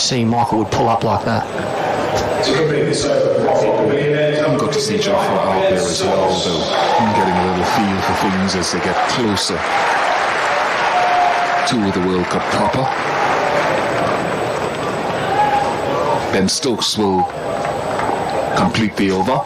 seeing Michael would pull up like that. Good to see Jofra out there as well, though, getting a little feel for things as they get closer to the World Cup proper. Ben Stokes will complete the over.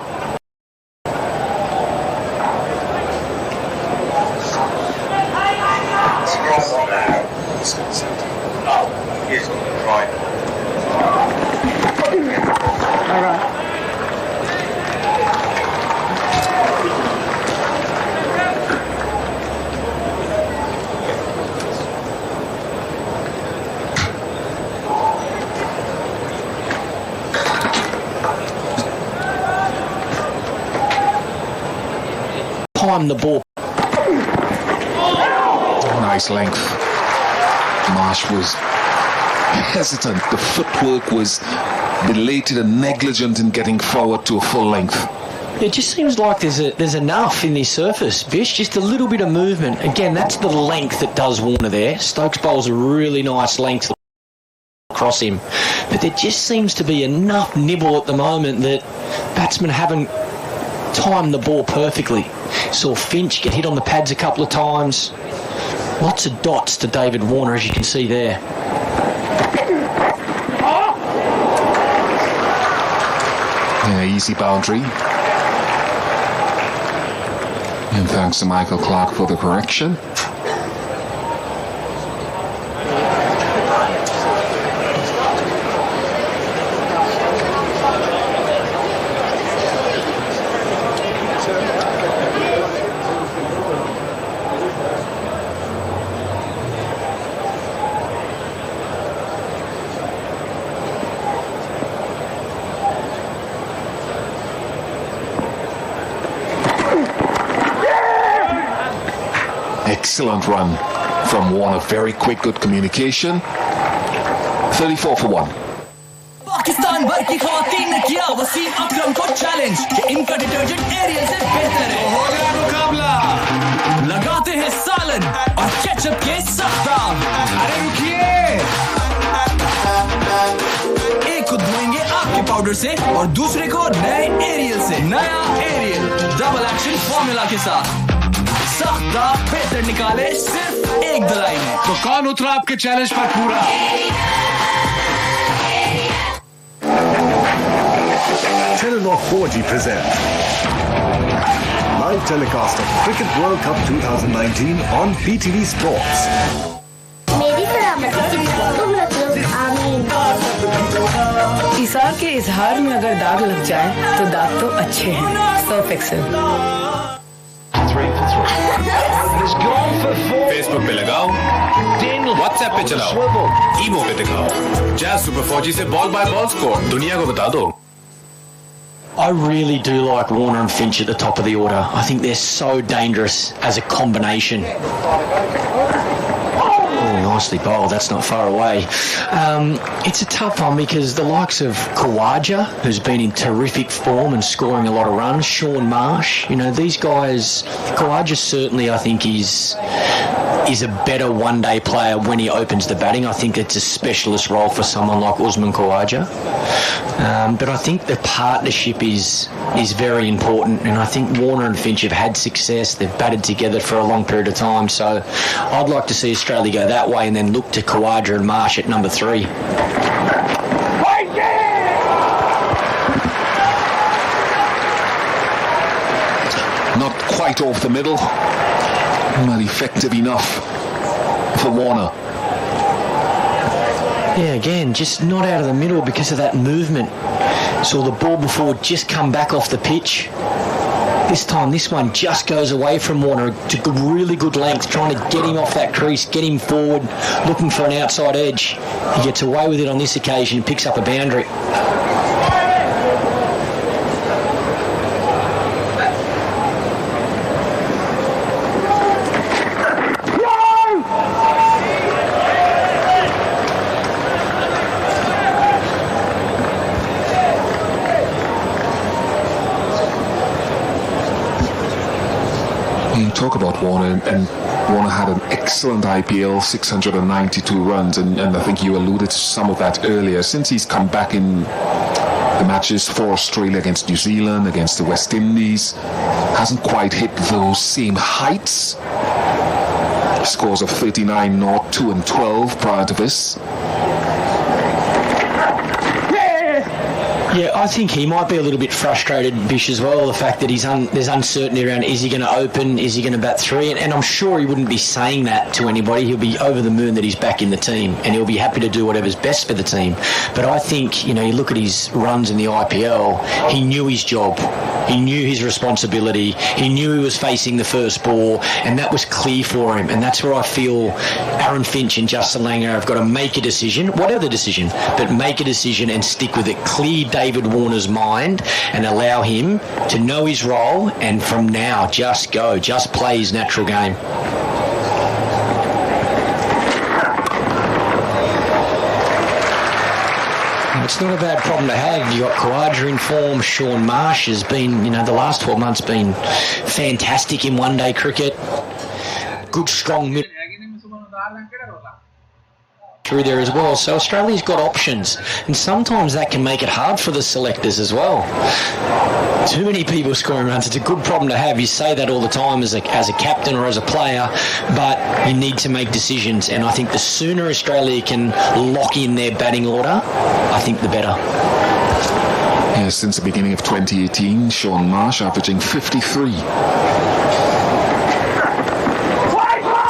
Time the ball. Nice length. Marsh was hesitant. The footwork was belated and negligent in getting forward to a full length. It just seems like there's enough in this surface, Bish. Just a little bit of movement. Again, that's the length that does Warner there. Stokes bowls a really nice length across him. But there just seems to be enough nibble at the moment that batsmen haven't timed the ball perfectly. Saw Finch get hit on the pads a couple of times. Lots of dots to David Warner, as you can see there. Yeah, easy boundary. And thanks to Michael Clark for the correction. Excellent run from Warner. Very quick, good communication. 34 for 1. Pakistan भर की ख़वातीन ने किया वसीम अकरम को challenge कि इनका detergent aerial से बेहतर है। हो गया मुकाबला। लगाते हैं सालन और केचप के सख्त दाम। अरे रुकिए। एक को धोएंगे आपके पाउडर से और दूसरे को नए एरियल से। नया एरियल डबल एक्शन फॉर्मूला के साथ। सख्ता बेहतर निकाले सिर्फ एक दलाई में। तो कौन उतरा आपके चैलेंज पर पूरा? Telenor 4G presents live telecast of Cricket World Cup 2019 on PTV Sports. मेरी सलामती की तुम रखो आमीन। इसार के इजहार में अगर दाग लग जाए तो दाग तो अच्छे हैं। Surf Excel. फेसबुक पे लगाओ, व्हाट्सएप पे चलाओ, ईमो पे दिखाओ। जैज़ सुपर 4G से बॉल बाय बॉल स्कोर दुनिया को बता दो। I really do like Warner and Finch at the top of the order. I think they're so dangerous as a combination. Oh, nicely bowled. That's not far away. It's a tough one because the likes of Khawaja, who's been in terrific form and scoring a lot of runs, Sean Marsh, you know, these guys, Khawaja certainly, I think, is a better one-day player when he opens the batting. I think it's a specialist role for someone like Usman Khawaja. But I think the partnership is very important, and I think Warner and Finch have had success. They've batted together for a long period of time, so I'd like to see Australia go that way and then look to Khawaja and Marsh at number 3. Not quite off the middle. Not effective enough for Warner. Yeah, again, just not out of the middle because of that movement. Saw the ball before just come back off the pitch. This time, this one just goes away from Warner. Took a really good length, trying to get him off that crease, get him forward, looking for an outside edge. He gets away with it on this occasion, picks up a boundary. talk about Warner, and Warner had an excellent IPL, 692 runs, and I think you alluded to some of that earlier. Since he's come back in the matches for Australia against New Zealand, against the West Indies, hasn't quite hit those same heights. Scores of 39 naught, 2 and 12 prior to this. Yeah, I think he might be a little bit frustrated, Bish, as well. The fact that there's uncertainty around, is he going to open, is he going to bat three? And I'm sure he wouldn't be saying that to anybody. He'll be over the moon that he's back in the team, and he'll be happy to do whatever's best for the team. But I think, you look at his runs in the IPL, he knew his job. He knew his responsibility. He knew he was facing the first ball, and that was clear for him. And that's where I feel Aaron Finch and Justin Langer have got to make a decision, whatever the decision, but make a decision and stick with it. Clear David Warner's mind and allow him to know his role, and from now, just play his natural game. It's not a bad problem to have. You got Khawaja in form. Sean Marsh has been, the last 12 months been fantastic in one-day cricket. Good, strong mid through there as well. So Australia's got options, and sometimes that can make it hard for the selectors as well. Too many people scoring runs. It's a good problem to have. You say that all the time as a captain or as a player, but you need to make decisions, and I think the sooner Australia can lock in their batting order, I think the better. Yes, since the beginning of 2018, Sean Marsh averaging 53.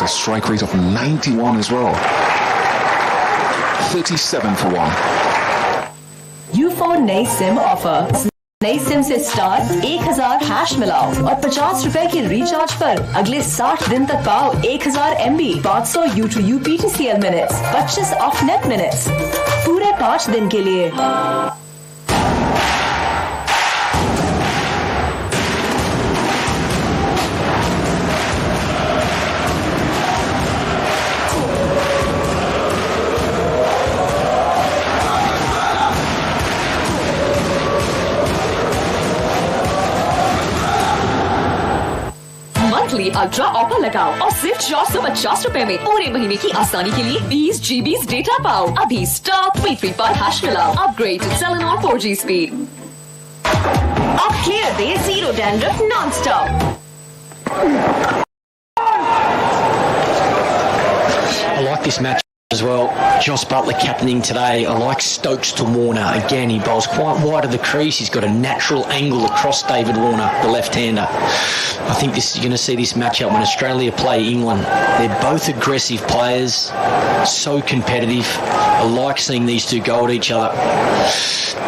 A strike rate of 91 as well. 37 for 1. U4 नई SIM offer. नई SIM से star 1000 hash मिलाओ और 50 रुपए के recharge पर अगले 60 दिन तक पाओ 1000 MB, 500 U2U PTCL minutes, 25 of net minutes पूरे 5 दिन के लिए। अल्ट्रा ऑफर लगाओ और सिर्फ 450 रुपए में पूरे महीने की आसानी के लिए 20 GB डेटा पाओ। अभी स्टार 335 हैश मिलाओ। Upgrade to Telenor 4G speed. अब क्लियर दे 0 dandruff non stop. I like this match as well. Joss Buttler captaining today. I like Stokes to Warner. Again, he bowls quite wide of the crease. He's got a natural angle across David Warner, the left-hander. I think you're going to see this matchup when Australia play England. They're both aggressive players, so competitive. I like seeing these two go at each other.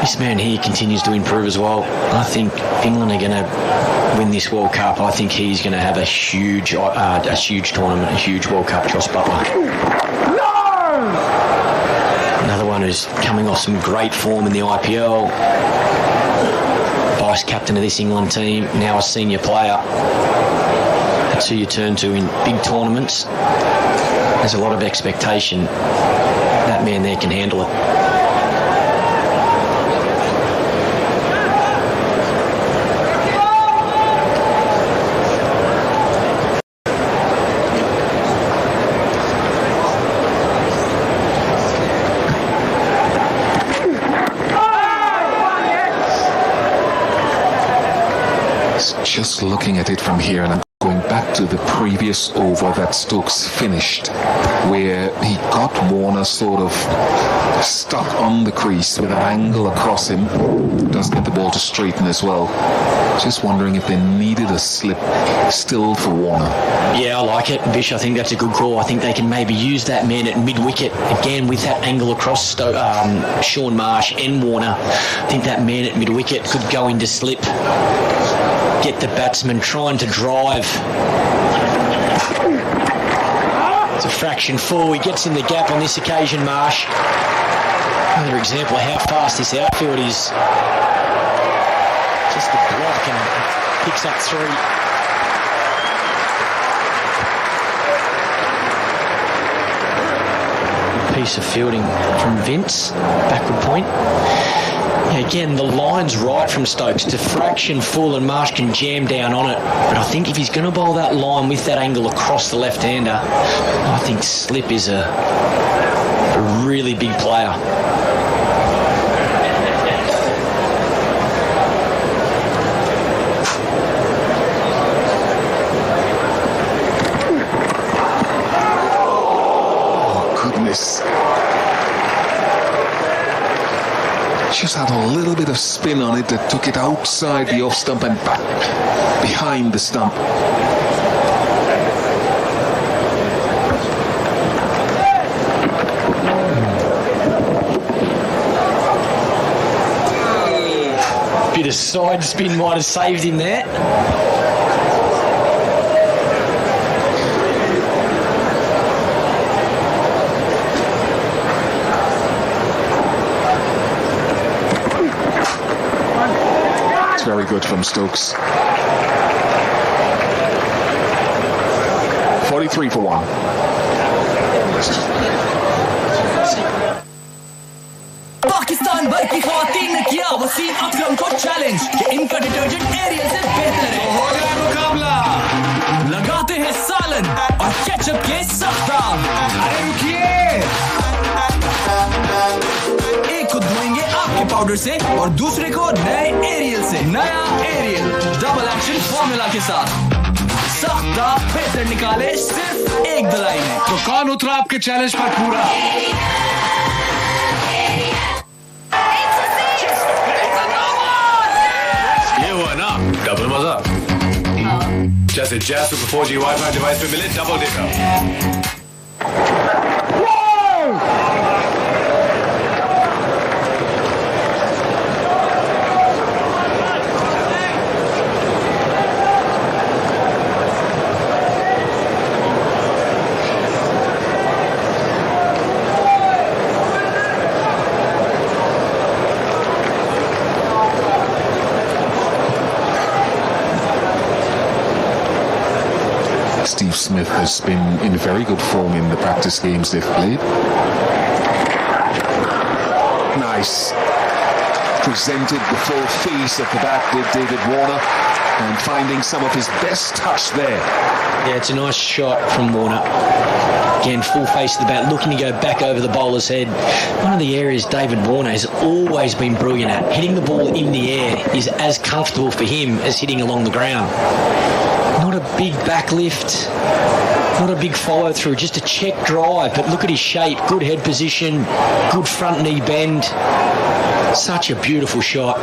This man here continues to improve as well. I think England are going to win this World Cup. I think he's going to have a huge tournament, a huge World Cup, Joss Buttler. Another one who's coming off some great form in the IPL. Vice captain of this England team, now a senior player. That's who you turn to in big tournaments. There's a lot of expectation. That man there can handle it. Just looking at it from here, and I'm going back to the previous over that Stokes finished, where he got Warner sort of stuck on the crease with an angle across him. Does get the ball to straighten as well. Just wondering if they needed a slip still for Warner. Yeah, I like it, Vish. I think that's a good call. I think they can maybe use that man at mid-wicket again with that angle across Sean Marsh and Warner. I think that man at mid-wicket could go into slip, get the batsman trying to drive. It's a fraction full. He gets in the gap on this occasion, Marsh. Another example of how fast this outfield is. Just the block and picks up 3. piece of fielding from Vince, backward point. Again, the line's right from Stokes. Diffraction full and Marsh can jam down on it. But I think if he's going to bowl that line with that angle across the left-hander, I think slip is a really big player. Just had a little bit of spin on it that took it outside the off stump and back behind the stump. Bit of side spin might have saved him there. Very good from Stokes. 43 for 1. Pakistan भर की ख्वातीन ने किया वसीम अकरम को challenge कि इनका detergent aerial से बेहतर है। हो गया मुकाबला, लगाते हैं सालन और केचप के सख्त दाम। अरे रुकिए, एक को धोएंगे आपके पाउडर से और दूसरे को नए एरियल से। नया एरियल डबल एक्शन फॉर्मूला के साथ सख्त दाग बेहतर निकाले सिर्फ एक दलाई में। तो कौन उतरा आपके चैलेंज पर पूरा? ये हुआ ना डबल मजा, जैसे jazz super 4G wifi device पे मिले double data. Steve Smith has been in very good form in the practice games they've played. Nice. Presented the full face of the bat with David Warner and finding some of his best touch there. Yeah, it's a nice shot from Warner. Again, full face of the bat, looking to go back over the bowler's head. One of the areas David Warner has always been brilliant at. Hitting the ball in the air is as comfortable for him as hitting along the ground. Not a big backlift, not a big follow through, just a check drive, but look at his shape, good head position, good front knee bend. Such a beautiful shot.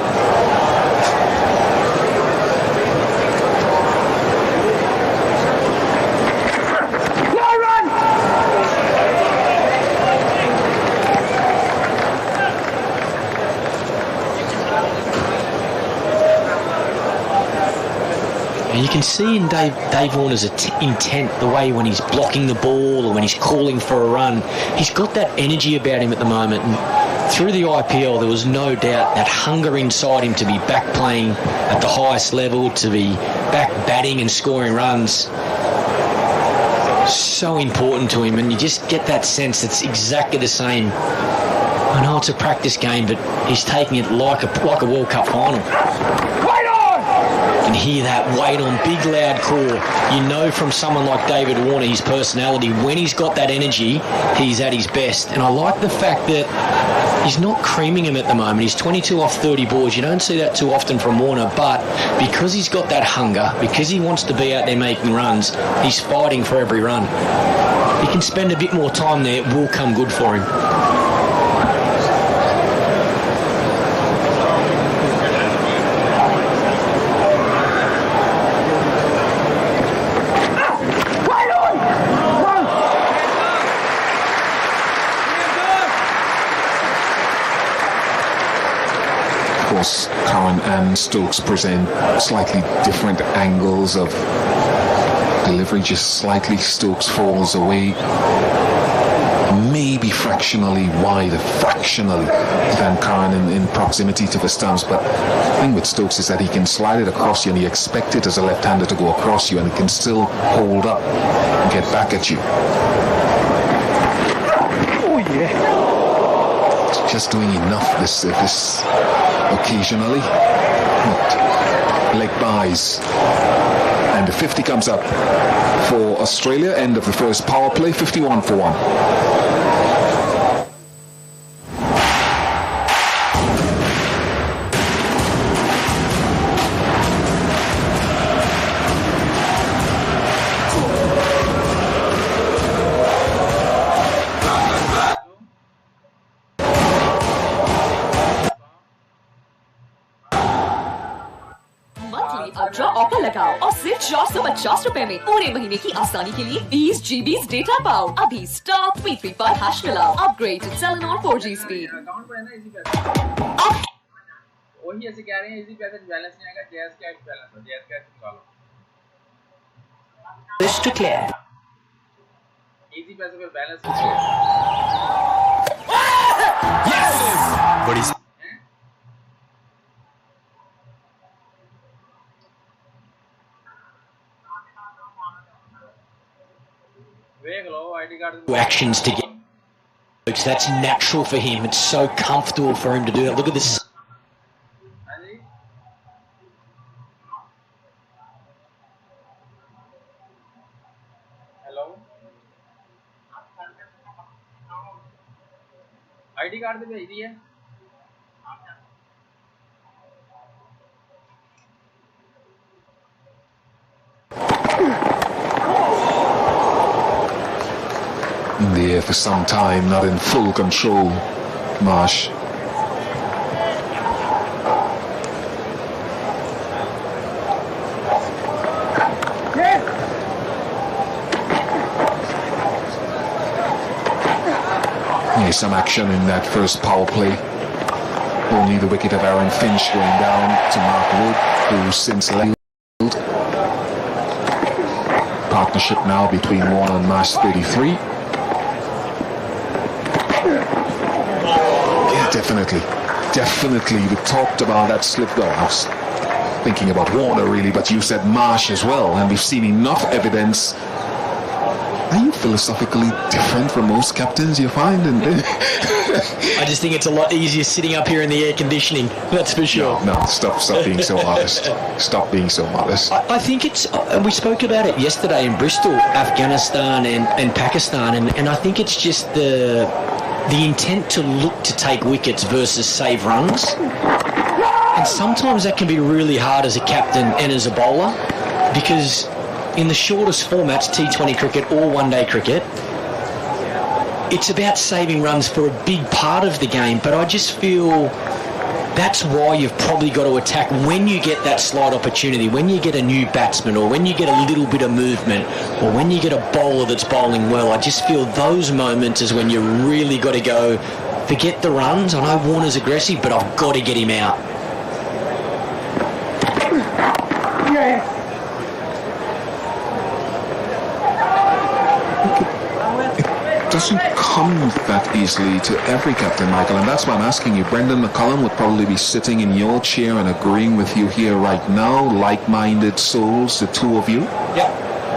You can see in Dave Warner's intent, the way when he's blocking the ball or when he's calling for a run, he's got that energy about him at the moment. And through the IPL, there was no doubt that hunger inside him to be back playing at the highest level, to be back batting and scoring runs. So important to him, and you just get that sense it's exactly the same. I know it's a practice game, but he's taking it like a World Cup final. You can hear that weight on, big loud call. You know from someone like David Warner, his personality, when he's got that energy, he's at his best. And I like the fact that he's not creaming him at the moment. He's 22 off 30 balls. You don't see that too often from Warner, but because he's got that hunger, because he wants to be out there making runs, he's fighting for every run. He can spend a bit more time there, it will come good for him. Curran and Stokes present slightly different angles of delivery, just slightly Stokes falls away, maybe fractionally wider, than Curran in proximity to the stumps, but the thing with Stokes is that he can slide it across you and you expect it as a left-hander to go across you and it can still hold up and get back at you. Oh yeah. just doing enough this occasionally. Leg buys. And the 50 comes up for Australia. End of the first power play, 51 for 1. Ultra offer लगाओ और सिर्फ 450 रुपए में पूरे महीने की आसानी के लिए 20 GB डेटा पाओ। अभी स्टार PTV पर हैश मिलाओ। अपग्रेड टू सेलन और 4G स्पीड। वही ऐसे कह रहे हैं इजी पैसे बैलेंस नहीं आएगा, जैज कैश बैलेंस है, जैज कैश निकालो। Wish to clear. इजी पैसे पे बैलेंस बड़ी actions to get. That's natural for him. It's so comfortable for him to do that. Look at this. Hello, ID card तो भेज दिया। In the air for some time, not in full control, Marsh. There's some action in that first power play. Only the wicket of Aaron Finch going down to Mark Wood, who since left. Partnership now between Warner and Marsh 33. Yeah, definitely. We talked about that slip goal. I was thinking about Warner really, but you said Marsh as well, and we've seen enough evidence. Are you philosophically different from most captains you find? I just think it's a lot easier sitting up here in the air conditioning. That's for sure. No, stop being so modest. Stop being so modest. I think it's. We spoke about it yesterday in Bristol, Afghanistan and Pakistan, and I think it's just the intent to look to take wickets versus save runs. And sometimes that can be really hard as a captain and as a bowler, because in the shortest formats, T20 cricket or one-day cricket, it's about saving runs for a big part of the game. But I just feel that's why you've probably got to attack when you get that slight opportunity, when you get a new batsman or when you get a little bit of movement or when you get a bowler that's bowling well. I just feel those moments is when you really got to go, forget the runs. I know Warner's aggressive, but I've got to get him out. Doesn't come that easily to every captain, Michael, and that's why I'm asking you. Brendan McCullum would probably be sitting in your chair and agreeing with you here right now, like-minded souls, the two of you. Yeah.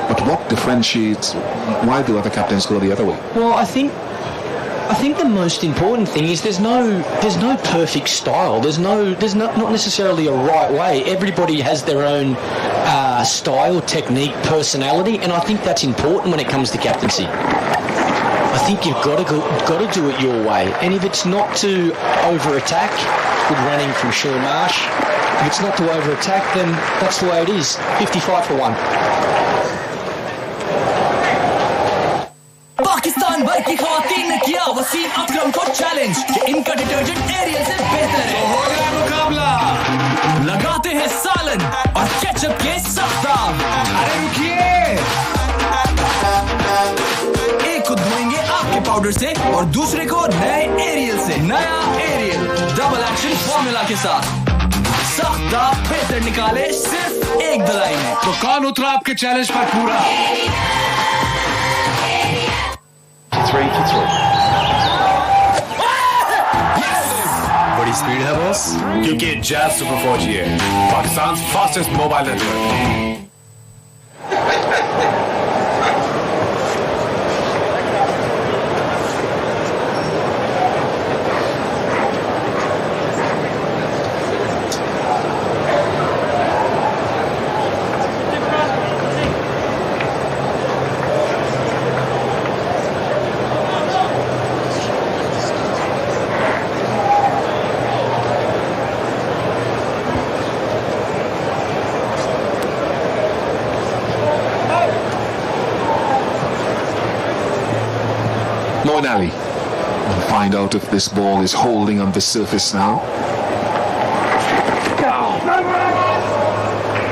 But what differentiates? Why do other captains go the other way? Well, I think the most important thing is there's no perfect style. There's not necessarily a right way. Everybody has their own style, technique, personality, and I think that's important when it comes to captaincy. I think you've got to do it your way, and if it's not to over-attack, good running from Sean Marsh. If it's not to over-attack, then that's the way it is. 55 for 1. Pakistan भर की खवातीन ने किया वसीम अकरम को challenge कि इनका detergent aerial से बेहतर है। हो गया मुकाबला। लगाते हैं सालन और केचप के साथ दाम। अरे रुकिए, एक को धोएंगे आपके पाउडर से और दूसरे को नए एरियल से। नया एरियल डबल एक्शन फॉर्मूला के साथ सख्त दाग बेहतर निकाले सिर्फ एक धुलाई में। तो कौन उतरा आपके चैलेंज पर पूरा? 3 for 3. बड़ी स्पीड है बॉस, क्योंकि जैज सुपर 4G है, Pakistan fastest mobile network. an alley. We'll find out if this ball is holding on the surface now.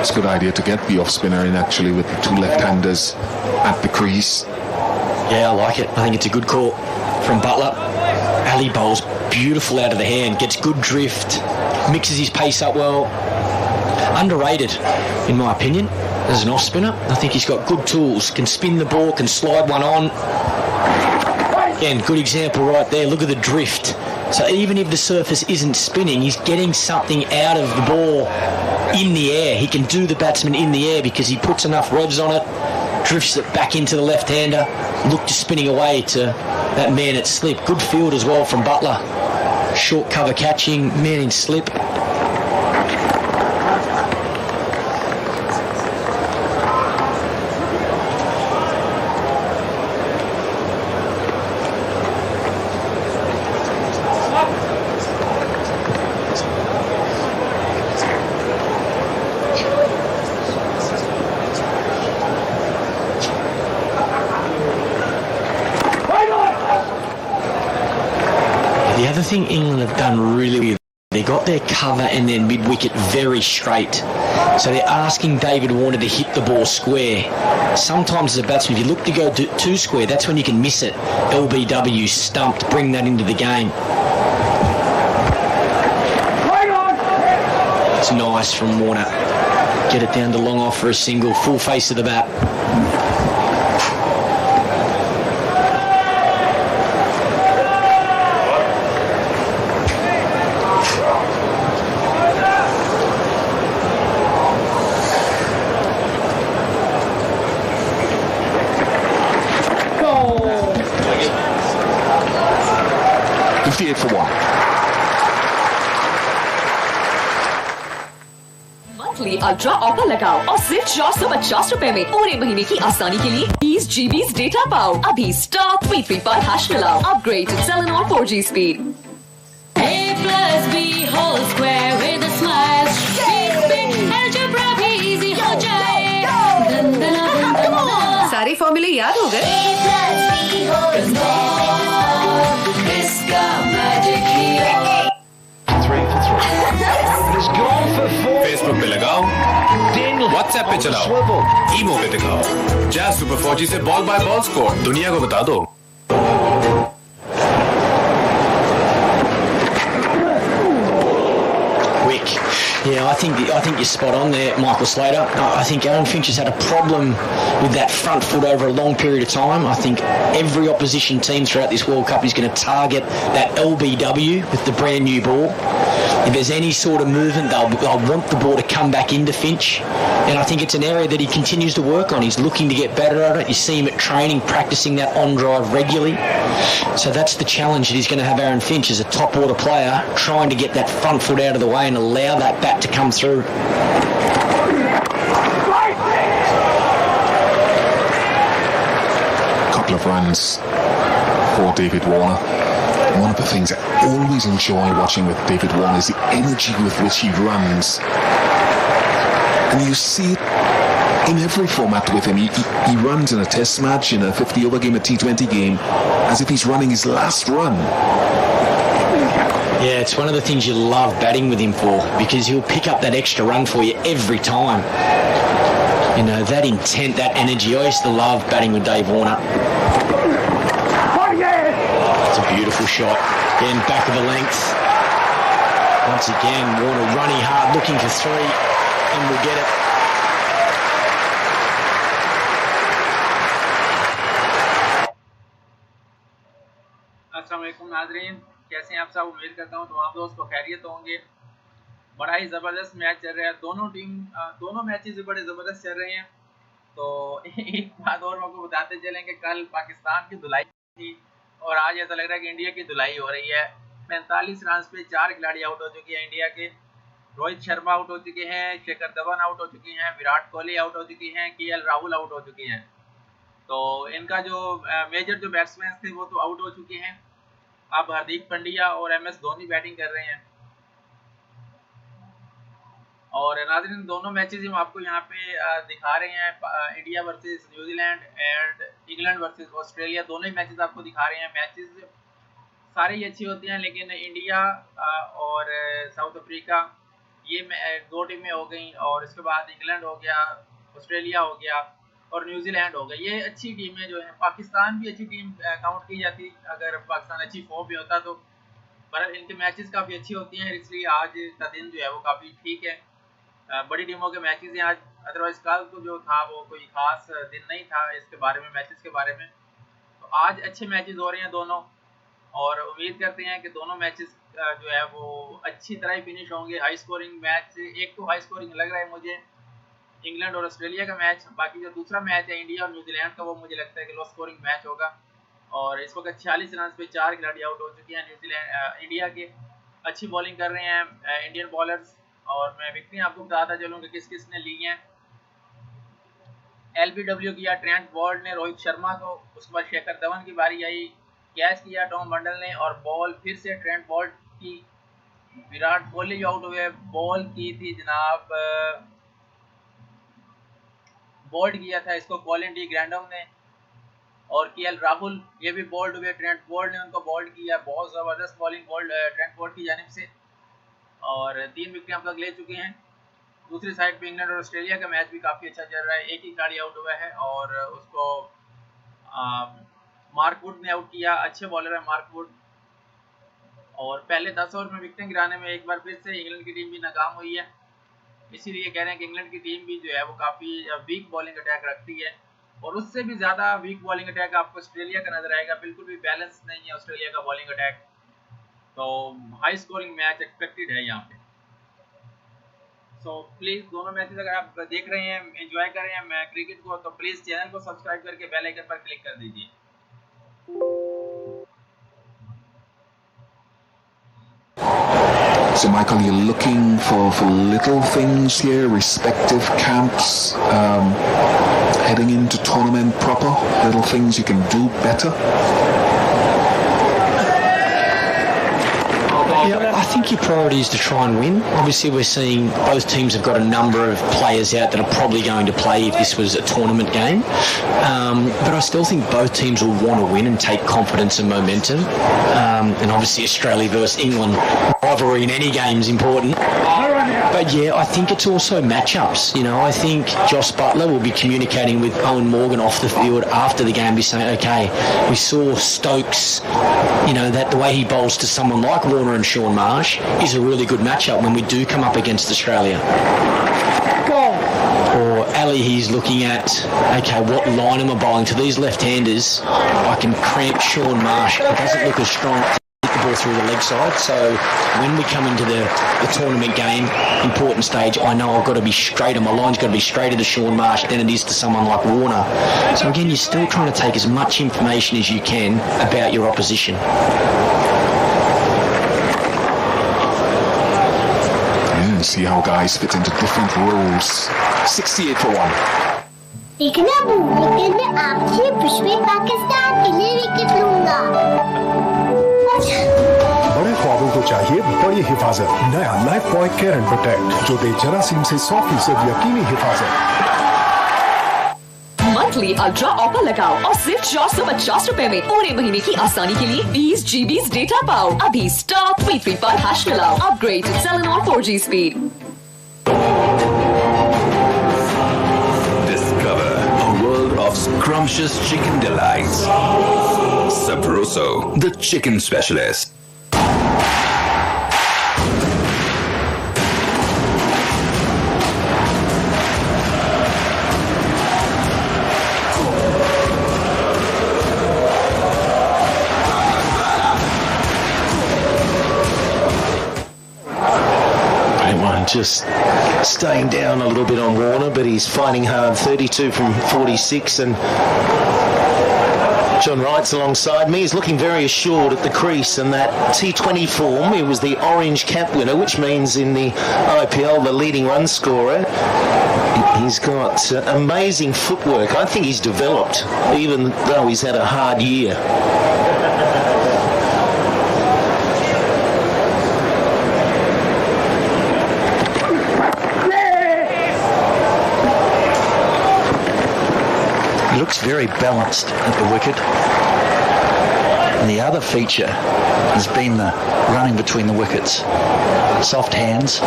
It's a good idea to get the off spinner in actually with the two left-handers at the crease. Yeah, I like it. I think it's a good call from Butler. Ali bowls beautiful out of the hand, gets good drift, mixes his pace up well. Underrated, in my opinion, as an off spinner. I think he's got good tools, can spin the ball, can slide one on. Again, good example right there. Look at the drift. So even if the surface isn't spinning, he's getting something out of the ball in the air. He can do the batsman in the air because he puts enough revs on it, drifts it back into the left-hander, look to spinning away to that man at slip. Good field as well from Butler. Short cover catching, man in slip. The other thing England have done really well, they got their cover and their mid-wicket very straight. So they're asking David Warner to hit the ball square. Sometimes as a batsman, if you look to go too square, that's when you can miss it. LBW stumped, bring that into the game. It's nice from Warner. Get it down to long off for a single, full face of the bat. For one. Monthly ultra offer लगाओ और सिर्फ 450 रुपए में पूरे महीने की आसानी के लिए 20 GB डेटा पाओ। अभी स्टार 335 हैश मिलाओ। Upgrade to Telenor 4G speed. सारे फॉर्मूले याद हो गए? फेसबुक पे लगाओ, व्हाट्सएप पे चलाओ, ईमो पे दिखाओ। जैज़ सुपर 4G से बॉल बाय बॉल स्कोर दुनिया को बता दो। Quick. Yeah, I think you're spot on there, Michael Slater. I think Aaron Finch has had a problem with that front foot over a long period of time. I think every opposition team throughout this World Cup is going to target that LBW with the brand new ball. If there's any sort of movement, they'll want the ball to come back into Finch. And I think it's an area that he continues to work on. He's looking to get better at it. You see him at training, practicing that on drive regularly. So that's the challenge that he's going to have, Aaron Finch, as a top order player, trying to get that front foot out of the way and allow that bat to come through. Couple of runs for David Warner. One of the things I always enjoy watching with David Warner is the energy with which he runs. And you see it in every format with him. He runs in a test match, in a 50-over game, a T20 game, as if he's running his last run. Yeah, it's one of the things you love batting with him for, because he'll pick up that extra run for you every time. You know, that intent, that energy. I used to love batting with Dave Warner. It's a beautiful shot. Again, back of the length. Once again, Warner running hard, looking for three, and we'll get it. अस्सलाम वालेकुम नाज़रीन, कैसे हैं आप सब? उम्मीद करता हूँ तमाम दोस्त को खैरियत होंगे। बड़ा ही ज़बरदस्त मैच चल रहा है। दोनों मैचेस बड़े ज़बरदस्त चल रहे हैं। तो एक बात और आपको बताते चलें कि कल पाकिस्तान की धुलाई थी और आज ऐसा लग रहा है कि इंडिया की धुलाई हो रही है। 45 रन पे 4 खिलाड़ी आउट हो चुके हैं इंडिया के। रोहित शर्मा आउट हो चुके हैं, शिखर धवन आउट हो चुकी हैं, विराट कोहली आउट हो चुकी हैं, KL राहुल आउट हो चुकी हैं। तो इनका जो मेजर जो बैट्समैन थे वो तो आउट हो चुके हैं। अब हार्दिक पांड्या और MS धोनी बैटिंग कर रहे हैं। और नाज़रीन दोनों मैचेस हम आपको यहाँ पे दिखा रहे हैं, India versus New Zealand and England versus Australia, दोनों ही मैचेस आपको दिखा रहे हैं। मैचेस सारे ही अच्छी होती हैं, लेकिन इंडिया और साउथ अफ्रीका ये दो टीमें हो गई, और इसके बाद इंग्लैंड हो गया, ऑस्ट्रेलिया हो गया और न्यूजीलैंड हो गया। ये अच्छी टीमें जो हैं, पाकिस्तान भी अच्छी टीम काउंट की जाती अगर पाकिस्तान अच्छी फॉर्म में होता तो, पर इनके मैचेस काफ़ी अच्छी होती हैं, इसलिए आज का दिन जो है वो काफ़ी ठीक है। बड़ी टीमों के मैचेस हैं आज, अदरवाइज कल तो जो था वो कोई खास दिन नहीं था इसके बारे में, मैचेस के बारे में। तो आज अच्छे मैचेस हो रहे हैं दोनों, और उम्मीद करते हैं कि दोनों मैचेस जो है वो अच्छी तरह ही फिनिश होंगे। हाई स्कोरिंग मैच, एक तो हाई स्कोरिंग लग रहा है मुझे इंग्लैंड और ऑस्ट्रेलिया का मैच, बाकी जो दूसरा मैच है इंडिया और न्यूजीलैंड का वो मुझे लगता है कि लो स्कोरिंग मैच होगा। और इस वक्त 46 रन पे 4 खिलाड़ी आउट हो चुके हैं न्यूजीलैंड इंडिया के। अच्छी बॉलिंग कर रहे हैं इंडियन बॉलर्स, और मैं विकेटें आपको बताता चलूँ कि किस किस ने ली हैं। LBW किया ट्रेंट बोल्ट ने रोहित शर्मा को, उसके बाद शेखर धवन की बारी आई, कैच किया टॉम बंडल ने, और बॉल फिर से ट्रेंट बोल्ट की। विराट कोहली आउट हुए, बॉल की थी जनाब, बोल्ड किया था इसको कॉलिन डी ग्रैंडम ने, और KL राहुल ये भी बोल्ड हुए, ट्रेंट बोल्ट ने उनको बोल्ड किया। बहुत ज़बरदस्त बॉलिंग बोल्ड ट्रेंट बोल्ट की जानिब से, और 3 विकेट हम तक ले चुके हैं। दूसरी साइड पे इंग्लैंड और ऑस्ट्रेलिया का मैच भी काफ़ी अच्छा चल रहा है, एक ही खिलाड़ी आउट हुआ है और उसको मार्क वुड ने आउट किया। अच्छे बॉलर है मार्क वुड, और पहले 10 ओवर में विकेटें गिराने में एक बार फिर से इंग्लैंड की टीम भी नाकाम हुई है। इसीलिए कह रहे हैं कि इंग्लैंड की टीम भी जो है वो काफ़ी वीक बॉलिंग अटैक रखती है, और उससे भी ज़्यादा वीक बॉलिंग अटैक आपको ऑस्ट्रेलिया का नजर आएगा। बिल्कुल भी बैलेंस नहीं है ऑस्ट्रेलिया का बॉलिंग अटैक, तो हाई स्कोरिंग मैच एक्सपेक्टेड है यहाँ पे। सो प्लीज़ दोनों मैचेस अगर आप देख रहे हैं, एंजॉय कर रहे हैं क्रिकेट को, तो प्लीज़ चैनल को सब्सक्राइब करके बेल आइकन पर क्लिक कर दीजिए। So, Michael, you're looking for little things here, respective camps, heading into tournament proper, little things you can do better? Yeah, I think your priority is to try and win. Obviously, we're seeing both teams have got a number of players out that are probably going to play if this was a tournament game. But I still think both teams will want to win and take confidence and momentum. And obviously, Australia versus England rivalry in any game is important. But yeah, I think it's also matchups. You know, I think Josh Butler will be communicating with Owen Morgan off the field after the game, be saying, okay, we saw Stokes, you know, that the way he bowls to someone like Warner and Shaun Marsh is a really good matchup when we do come up against Australia. Or Ali, he's looking at, okay, what line am I bowling to these left-handers? I can cramp Shaun Marsh. It doesn't look as strong to hit the ball through the leg side. So when we come into the tournament game, important stage, I know I've got to be straighter. My line's got to be straighter to Shaun Marsh than it is to someone like Warner. So again, you're still trying to take as much information as you can about your opposition. See how guys fit into different roles. 68 for 1. देखना wicket में आपकी पिछले पाकिस्तान के लिए wicket लूंगा। बड़े ख्वाबों को चाहिए बड़ी हिफाजत। नया life boy care and protect जो दे जरासीम से 100% यकीनी हिफाजत। मंथली अल्ट्रा ऑफर लगाओ और सिर्फ 450 रुपए में पूरे महीने की आसानी के लिए 20 GB डेटा पाओ। अभी स्टार 33 पर हैश मिलाओ। Upgrade to Telenor 4G speed. Discover a world of scrumptious chicken delights. Sabroso, the chicken specialist. Just staying down a little bit on Warner, but he's fighting hard. 32 from 46, and John Wright's alongside me. He's looking very assured at the crease, and that T20 form, he was the orange cap winner, which means in the IPL the leading run scorer. He's got amazing footwork. I think he's developed, even though he's had a hard year. very balanced at the wicket. And the other feature has been the running between the wickets. Soft hands.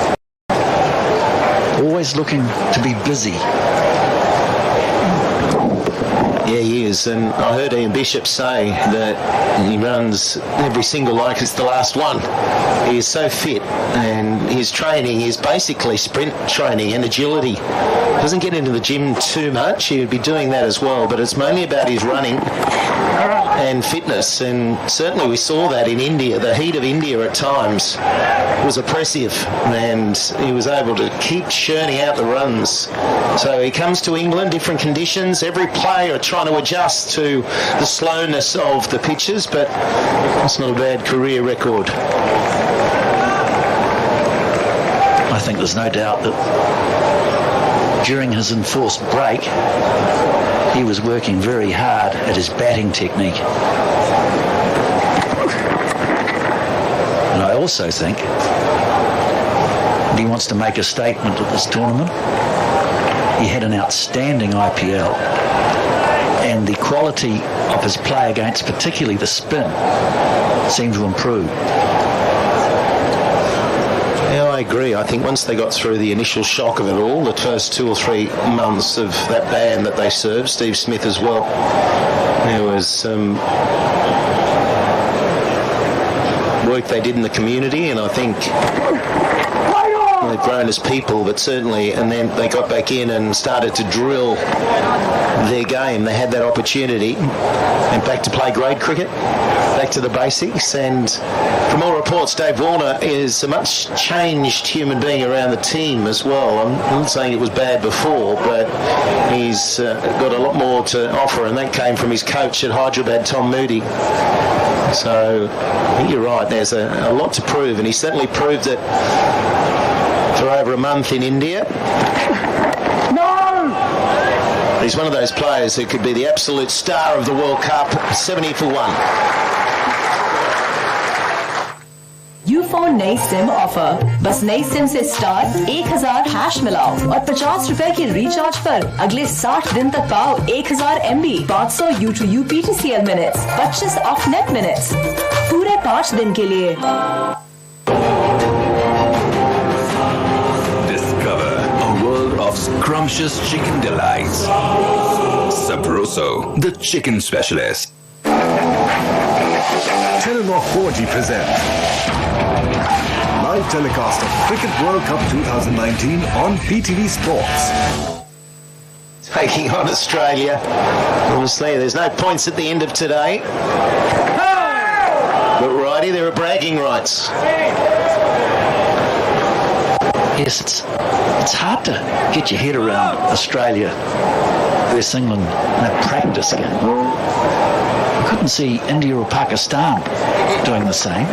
Always looking to be busy. Yeah, he is. And I heard Ian Bishop say that he runs every single like it's the last one. He is so fit, and his training is basically sprint training and agility. Doesn't get into the gym too much. He would be doing that as well, but it's mainly about his running and fitness, and certainly we saw that in India. The heat of India at times was oppressive, and he was able to keep churning out the runs. So he comes to England, different conditions, every player trying to adjust to the slowness of the pitches, but that's not a bad career record. I think there's no doubt that during his enforced break, he was working very hard at his batting technique. And I also think that he wants to make a statement at this tournament. He had an outstanding IPL, and the quality of his play against particularly the spin seemed to improve. Yeah, I agree. I think once they got through the initial shock of it all, the first 2 or 3 months of that ban that they served, Steve Smith as well, there was some work they did in the community, and I think they've grown as people, but certainly, and then they got back in and started to drill their game. They had that opportunity, and back to play grade cricket, back to the basics. And from all reports, Dave Warner is a much changed human being around the team as well. I'm not saying it was bad before, but he's got a lot more to offer, and that came from his coach at Hyderabad, Tom Moody. So I think you're right, there's a lot to prove, and he certainly proved it for over a month in India. No! He's one of those players who could be the absolute star of the World Cup, 70 for 1. Ufone नई SIM offer. बस नई SIM से star 1000 hash मिलाओ और 50 रुपए के recharge पर अगले 60 दिन तक पाओ 1000 MB, 500 U2U PTCL minutes, 25 of net minutes पूरे 5 दिन के लिए। Discover a world of scrumptious chicken delights. Sabroso, the chicken specialist. Telenor 4G presents live telecast of Cricket World Cup 2019 on PTV Sports. Taking on Australia. Obviously, there's no points at the end of today. But righty, there are bragging rights. Yes, it's hard to get your head around Australia versus England in a practice game. I couldn't see India or Pakistan doing the same.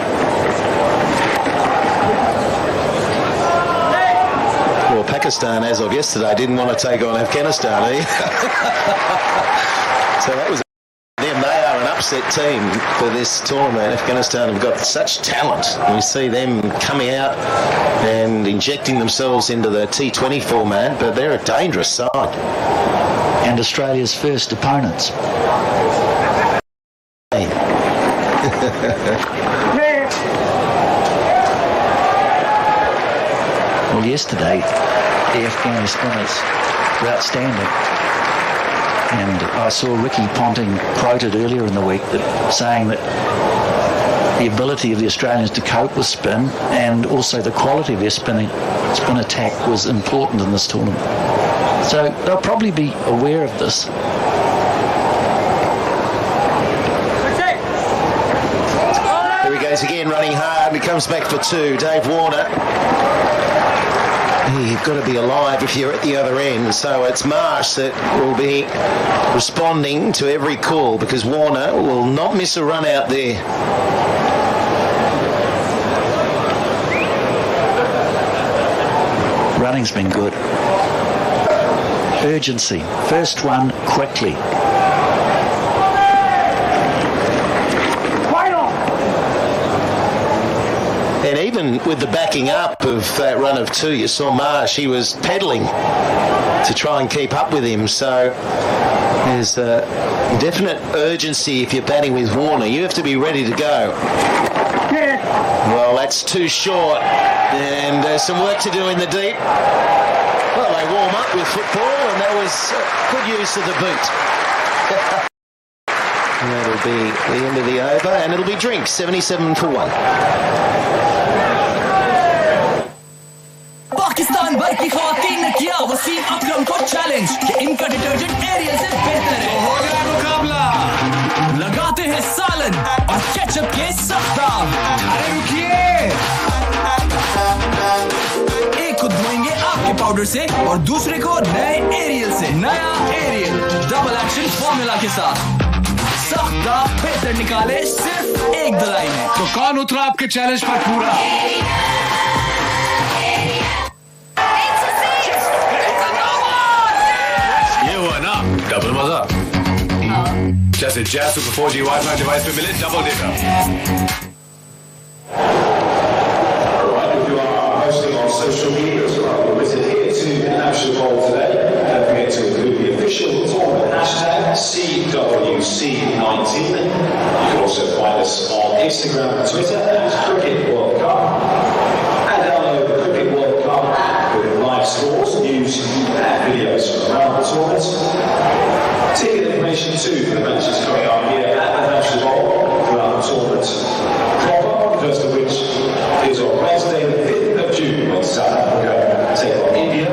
Well, Pakistan, as of yesterday, didn't want to take on Afghanistan, eh? So that was them. They are an upset team for this tournament. Afghanistan have got such talent. We see them coming out and injecting themselves into the T20 format, but they're a dangerous side. And Australia's first opponents. Well, yesterday, the Afghani spinners were outstanding. And I saw Ricky Ponting quoted earlier in the week saying that the ability of the Australians to cope with spin and also the quality of their spin attack was important in this tournament. So they'll probably be aware of this. There he goes again, running hard. He comes back for 2. Dave Warner. You've got to be alive if you're at the other end. So it's Marsh that will be responding to every call, because Warner will not miss a run out there. Running's been good. Urgency. First one quickly. And even with the backing up of that run of 2, you saw Marsh, he was pedalling to try and keep up with him. So there's a definite urgency if you're batting with Warner. You have to be ready to go. Well, that's too short, and there's some work to do in the deep. Well, they warm up with football, and that was good use of the boot. That'll be the end of the over, and it'll be drinks, 77 for 1. Pakistan भर की ख्वातीन ने किया वसीम अकरम को challenge कि इनका detergent aerial से बेहतर है। हो गया मुकाबला, लगाते हैं सालन और केचप के साथ दाम। अरे रुकिए, एक को धोएंगे आपके पाउडर से और दूसरे को नए एरियल से। नया एरियल डबल एक्शन फॉर्मूला के साथ सख्ता बेहतर निकाले सिर्फ एक दलाई में। तो कौन उतरा आपके चैलेंज पर पूरा? ये हुआ ना डबल मजा, जैसे jazz super 4G wifi device पे मिले double data. On social media as well. We'll visit here to the National Bowl today. Don't forget to include the official tournament hashtag CWC19. You can also find us on Instagram and Twitter at Cricket World Cup. And download the Cricket World Cup with live scores, news and videos from around the tournament. Ticket information too for the matches coming up here at the National Bowl throughout the tournament proper, the first of which is on Wednesday the 5th of June when South Africa take on India.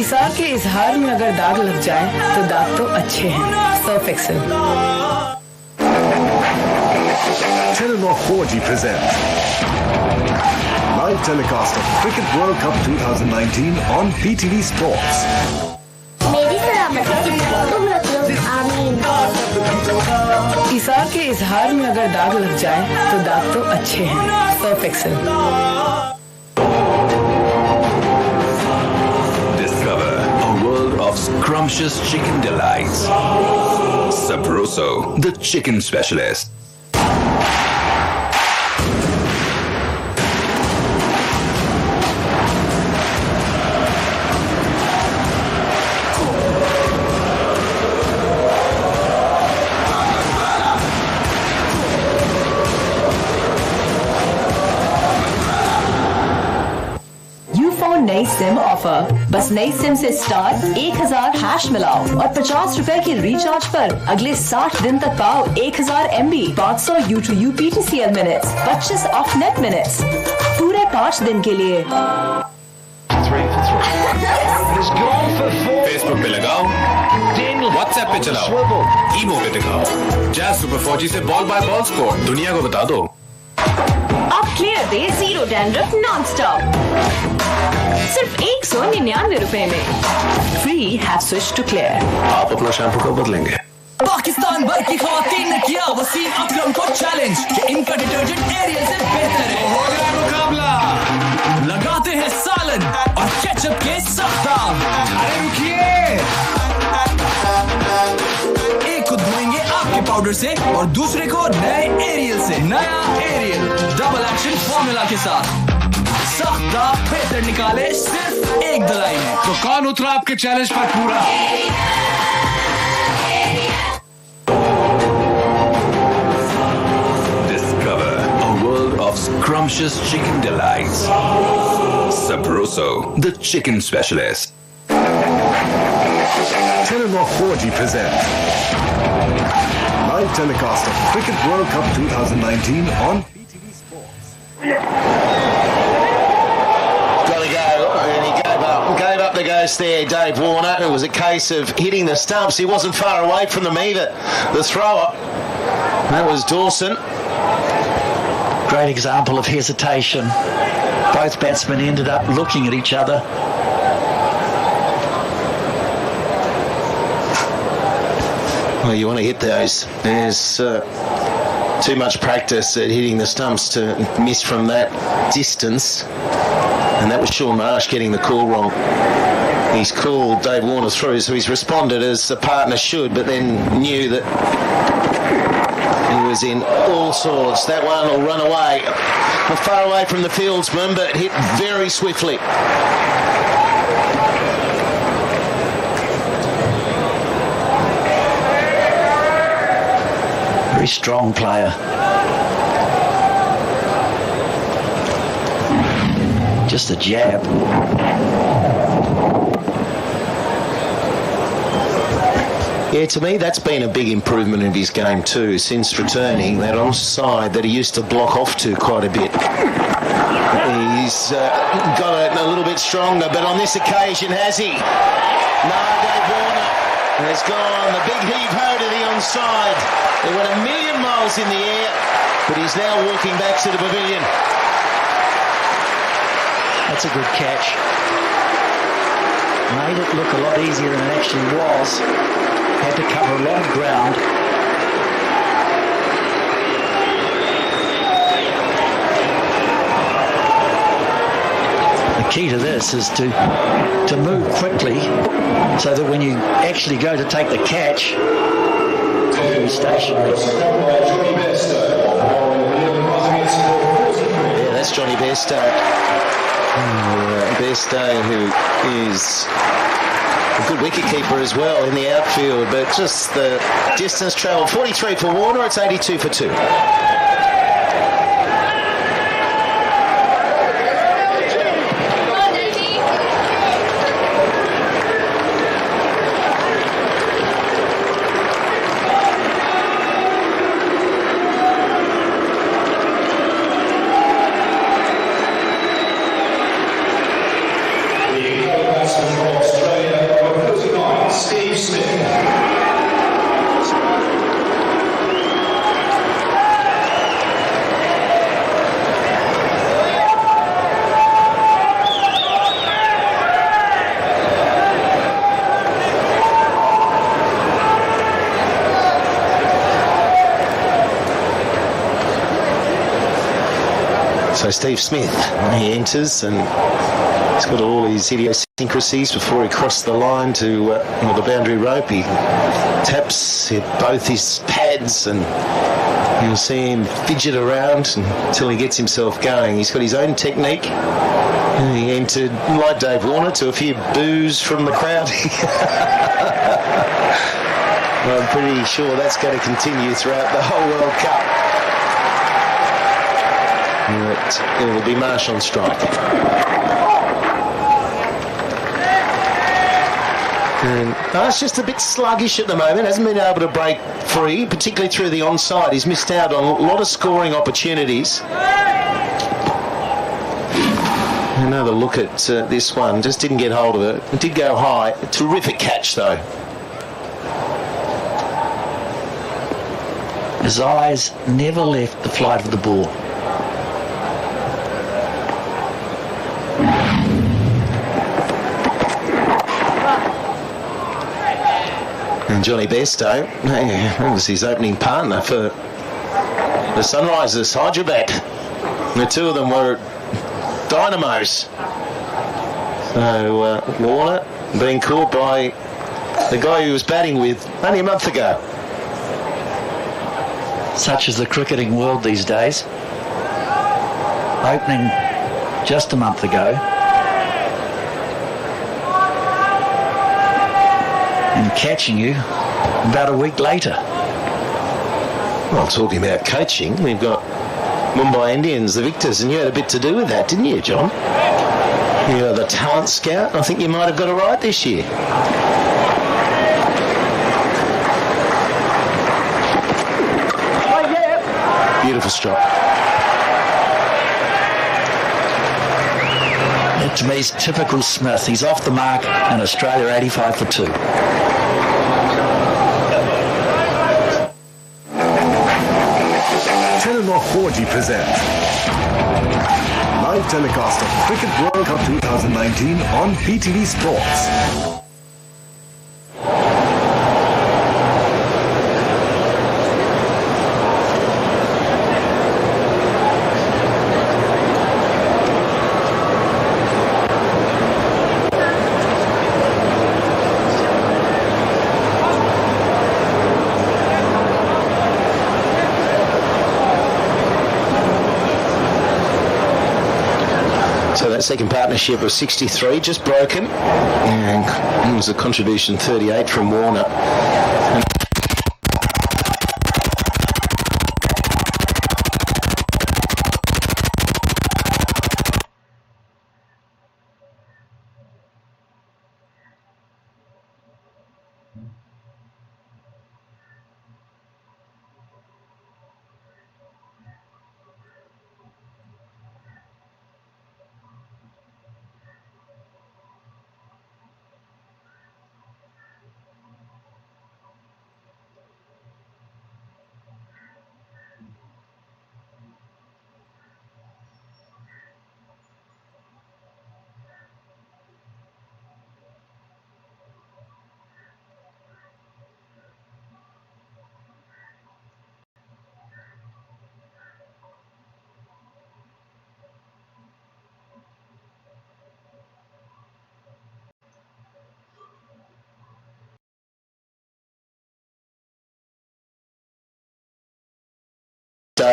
इसार के इजहार में अगर दाग लग जाए तो दाग तो अच्छे हैं। Surf Excel. Telenor 4G presents live telecast of Cricket World Cup 2019 on PTV Sports. मेरी सलामती की दुआ तुम रख लो, आमीन। इसार के इजहार में अगर दाग लग जाए तो दाग तो अच्छे हैं। Surf Excel. Of scrumptious chicken delights. Sabroso, the chicken specialist. नई सिम ऑफर। बस नई सिम से स्टार्ट 1000 हैश मिलाओ और 50 रुपए के रिचार्ज पर अगले 60 दिन तक पाओ 1000 MB, 500 U2U PTCL minutes, 25 of net minutes पूरे 5 दिन के लिए। फेसबुक पे लगाओ, व्हाट्सएप पे चलाओ, ईमो पे दिखाओ। जैज सुपर 4G से बॉल बाय बॉल स्कोर दुनिया को बता दो। अब क्लियर दे 0 डैंड्रफ नॉन स्टॉप सिर्फ 199 रुपए में। Free have switch to Clear. आप अपना शैम्पू कब बदलेंगे? पाकिस्तान भर की ख्वातीन ने किया वसीम अकरम को चैलेंज कि इनका डिटर्जेंट एरियल से बेहतर है। हो गया मुकाबला, लगाते हैं सालन और केचप के साथ दाम। अरे रुकिए, एक को धोएंगे आपके पाउडर से और दूसरे को नए एरियल से। नया एरियल डबल एक्शन फॉर्मूला के साथ सख्ता बेहतर निकाले सिर्फ एक दलाई में। तो कौन उतरा आपके चैलेंज पर पूरा? Discover a world of scrumptious chicken delights. Sabroso, the chicken specialist. Telenor 4G presents live telecast of Cricket World Cup 2019 on PTV Sports. Gave up the ghost there, Dave Warner. It was a case of hitting the stumps. He wasn't far away from them either. The thrower, that was Dawson. Great example of hesitation. Both batsmen ended up looking at each other. Well, you want to hit those. There's too much practice at hitting the stumps to miss from that distance. And that was Sean Marsh getting the call wrong. He's called Dave Warner through, so he's responded as a partner should, but then knew that he was in all sorts. That one will run away. Not far away from the fieldsman, but hit very swiftly. Very strong player. Just a jab. Yeah, to me, that's been a big improvement in his game too, since returning. That onside that he used to block off to quite a bit. He's got it a little bit stronger, but on this occasion, has he? No, Dave Warner has gone. The big heave-ho to the onside. It went a million miles in the air, but he's now walking back to the pavilion. That's a good catch. Made it look a lot easier than it actually was. Had to cover a lot of ground. The key to this is to move quickly so that when you actually go to take the catch, you're stationary. Yeah, that's Johnny Bairstow. Bairstow, who is a good wicketkeeper as well in the outfield, but just the distance travelled. 43 for Warner, it's 82 for 2. So Steve Smith, he enters and he's got all his idiosyncrasies before he crossed the line to the boundary rope. He taps both his pads and you'll see him fidget around until he gets himself going. He's got his own technique. And he entered, like Dave Warner, to a few boos from the crowd. I'm pretty sure that's going to continue throughout the whole World Cup. It will be Marsh on strike. And it's just a bit sluggish at the moment. Hasn't been able to break free, particularly through the onside. He's missed out on a lot of scoring opportunities. Another look at this one. Just didn't get hold of it. It did go high. A terrific catch, though. His eyes never left the flight of the ball. And Johnny Bairstow, that was his opening partner for the Sunrisers, Hyderabad. The two of them were dynamos. So Warner being caught by the guy he was batting with only a month ago. Such is the cricketing world these days. Opening just a month ago. And catching you about a week later. Well, talking about coaching, we've got Mumbai Indians, the victors, and you had a bit to do with that, didn't you, John? You're the talent scout. I think you might have got it right this year. Beautiful strike. That to me is typical Smith. He's off the mark and Australia 85 for 2. Telenor 4G presents live telecast of Cricket World Cup 2019 on PTV Sports. second partnership of 63, just broken. And it was a contribution 38 from Warner.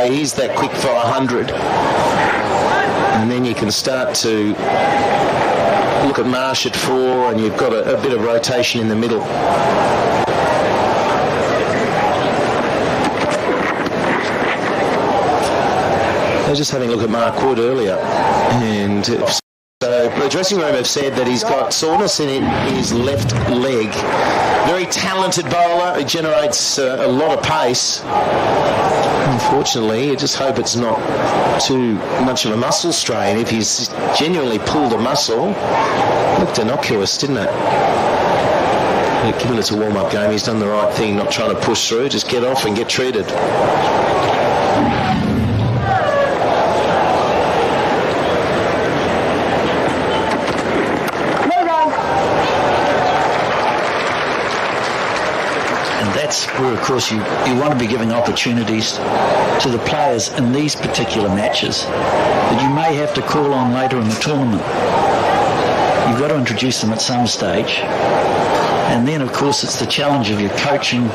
He's that quick for 100, and then you can start to look at Marsh at 4, and you've got a bit of rotation in the middle. I was just having a look at Mark Wood earlier, and so the dressing room have said that he's got soreness in his left leg. Very talented bowler. He generates a lot of pace. Unfortunately, you just hope it's not too much of a muscle strain. If he's genuinely pulled a muscle, it looked innocuous, didn't it? But given it's a warm-up game, he's done the right thing, not trying to push through, just get off and get treated. Where, of course, you want to be giving opportunities to the players in these particular matches that you may have to call on later in the tournament. You've got to introduce them at some stage. And then, of course, it's the challenge of your coaching,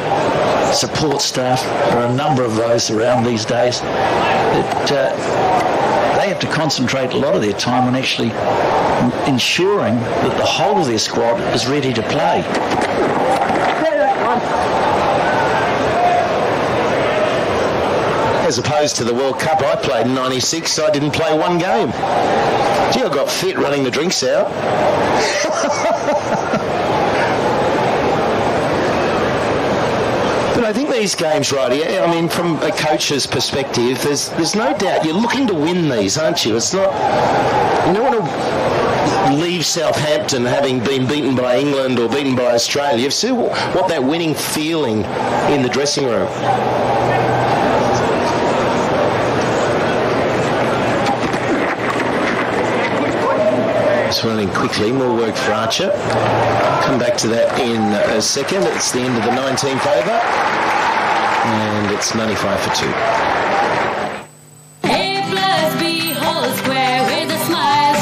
support staff. There are a number of those around these days that they have to concentrate a lot of their time on actually ensuring that the whole of their squad is ready to play. As opposed to the World Cup, I played in 96, I didn't play one game. Gee, I got fit running the drinks out. But I think these games, righty, I mean, from a coach's perspective, there's no doubt you're looking to win these, aren't you? It's not... You don't want to leave Southampton having been beaten by England or beaten by Australia. You've seen what that winning feeling in the dressing room. It's running quickly, more work for Archer. Come back to that in a second. It's the end of the 19th over, and it's 95 for 2. A plus B whole square with a smile.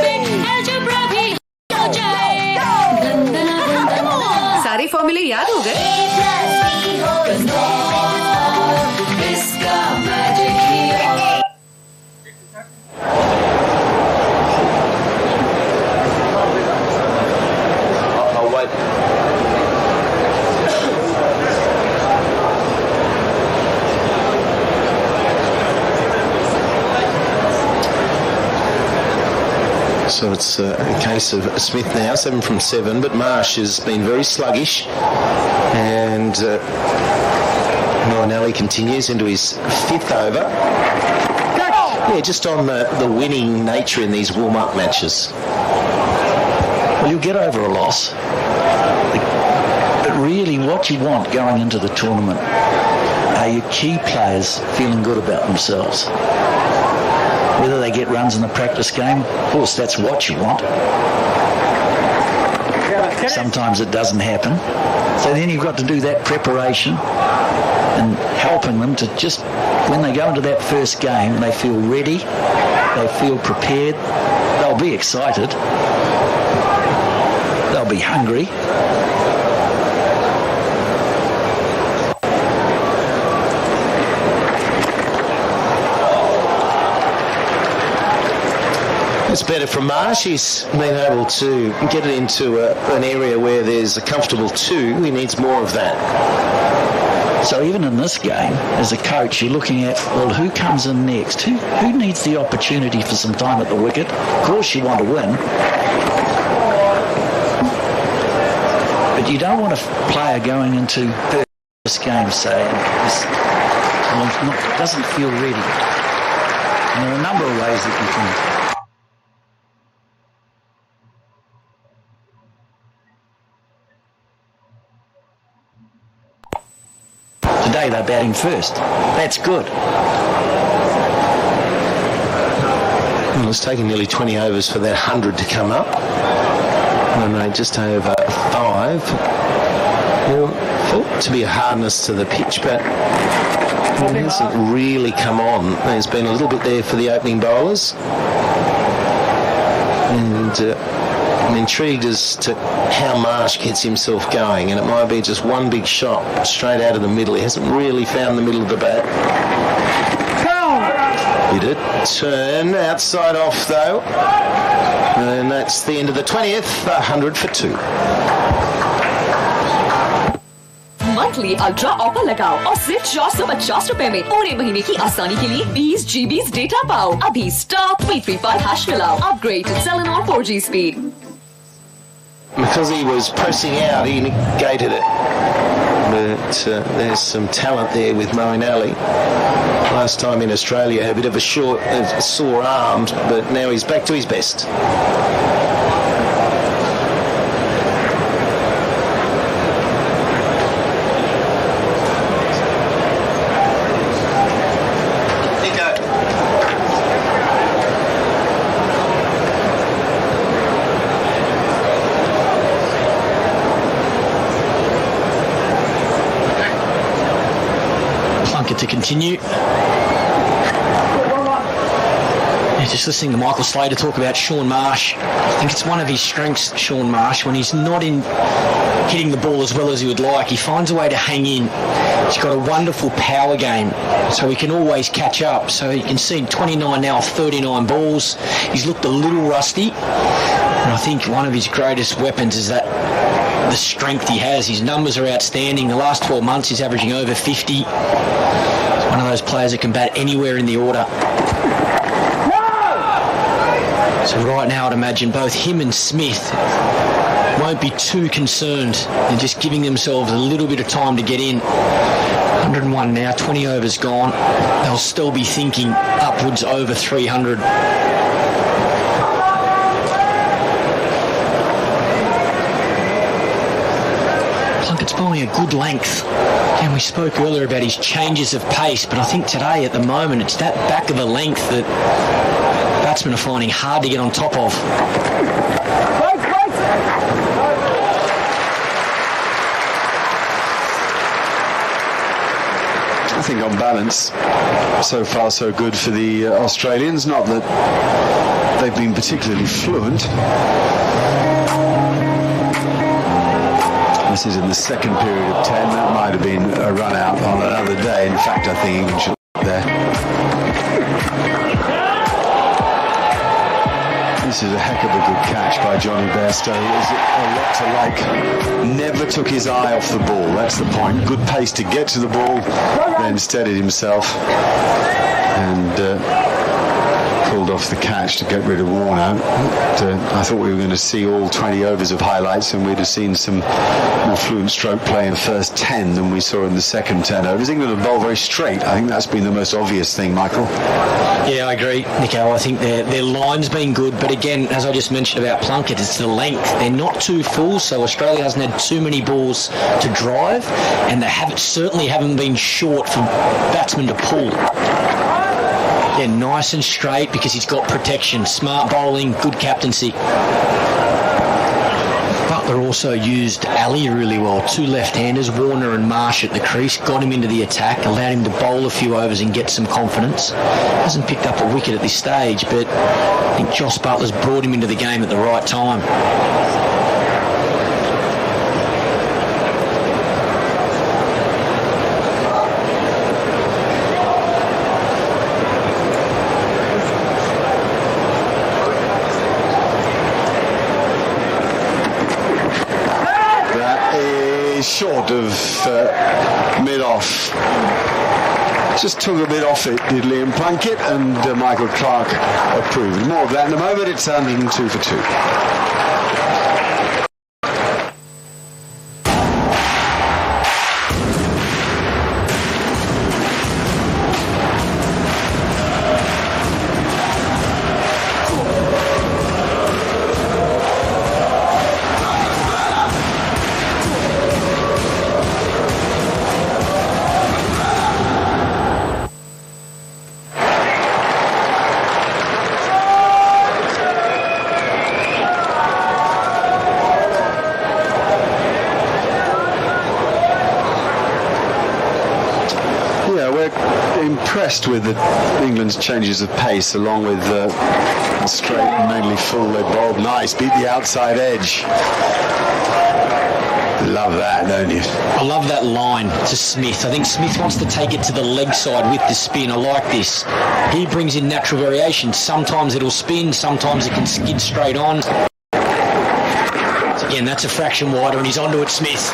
Big algebra भी हो जाए. सारे फॉर्मूले याद हो गए? A plus B whole square. इसका magic ही हो. So it's a case of Smith now, 7 from 7, but Marsh has been very sluggish, and Molinelli continues into his 5th over. Yeah, just on the winning nature in these warm-up matches. Well, you'll get over a loss, but really what you want going into the tournament are your key players feeling good about themselves. Whether they get runs in the practice game, of course, that's what you want. Sometimes it doesn't happen. So then you've got to do that preparation and helping them to just, when they go into that first game, they feel ready, they feel prepared, they'll be excited, they'll be hungry. It's better from Marsh. He's been able to get it into an area where there's a comfortable 2. He needs more of that. So even in this game, as a coach, you're looking at, well, who comes in next? Who needs the opportunity for some time at the wicket? Of course you want to win. But you don't want a player going into this game saying, doesn't feel ready. And there are a number of ways that you can... Today they're batting first. That's good. Well, it's taken nearly 20 overs for that 100 to come up. And they just over 5. Well, thought to be a hardness to the pitch, but it hasn't really come on. There's been a little bit there for the opening bowlers. And I'm intrigued as to how Marsh gets himself going, and it might be just one big shot straight out of the middle. He hasn't really found the middle of the bat. He did turn outside off though, and that's the end of the 20th. 100 for 2. Monthly ultra offer लगाओ और सिर्फ 450 रुपए में पूरे महीने की आसानी के लिए 20 GB डेटा पाओ. अभी स्टार 335 # मिलाओ. Upgrade to Telenor 4G speed. Because he was pressing out, he negated it. But there's some talent there with Moeen Ali. Last time in Australia, a bit of a sore arm, but now he's back to his best. To continue. Just listening to Michael Slater talk about Shaun Marsh. I think it's one of his strengths, Shaun Marsh, when he's not in hitting the ball as well as he would like. He finds a way to hang in. He's got a wonderful power game, so he can always catch up. So you can see 29 now, 39 balls. He's looked a little rusty, and I think one of his greatest weapons is that the strength he has. His numbers are outstanding. The last 12 months he's averaging over 50. He's one of those players that can bat anywhere in the order. So right now I'd imagine both him and Smith won't be too concerned in just giving themselves a little bit of time to get in. 101 now, 20 overs gone. They'll still be thinking upwards over 300. Plunkett's bowling a good length. And we spoke earlier about his changes of pace, but I think today at the moment it's that back of the length that batsmen are finding hard to get on top of. I think on balance, so far so good for the Australians. Not that they've been particularly fluent. This is in the second period of 10. That might have been a run out on another day. In fact, I think England should be there. This is a heck of a good catch by Johnny Bairstow. Is a lot to like. Never took his eye off the ball. That's the point. Good pace to get to the ball, then steadied himself and pulled off the catch to get rid of Warner. I thought we were going to see all 20 overs of highlights and we'd have seen some more fluent stroke play in the first 10 than we saw in the second 10 overs. England have bowled very straight. I think that's been the most obvious thing, Michael. Yeah, I agree, Nico. I think their line's been good, but again, as I just mentioned about Plunkett, it's the length. They're not too full, so Australia hasn't had too many balls to drive, and they certainly haven't been short for batsmen to pull. Yeah, nice and straight because he's got protection. Smart bowling, good captaincy. Butler also used Ali really well. Two left-handers, Warner and Marsh at the crease, got him into the attack, allowed him to bowl a few overs and get some confidence. Hasn't picked up a wicket at this stage, but I think Joss Butler's brought him into the game at the right time. slightly short of mid-off. Just took a bit off it, did Liam Plunkett, and Michael Clark approved. More of that in a moment. It's 102 for 2. With England's changes of pace, along with straight and mainly full. They bowled nice, beat the outside edge. Love that, don't you? I love that line to Smith. I think Smith wants to take it to the leg side with the spin. I like this. He brings in natural variation. Sometimes it'll spin, sometimes it can skid straight on. Again, that's a fraction wider, and he's onto it, Smith.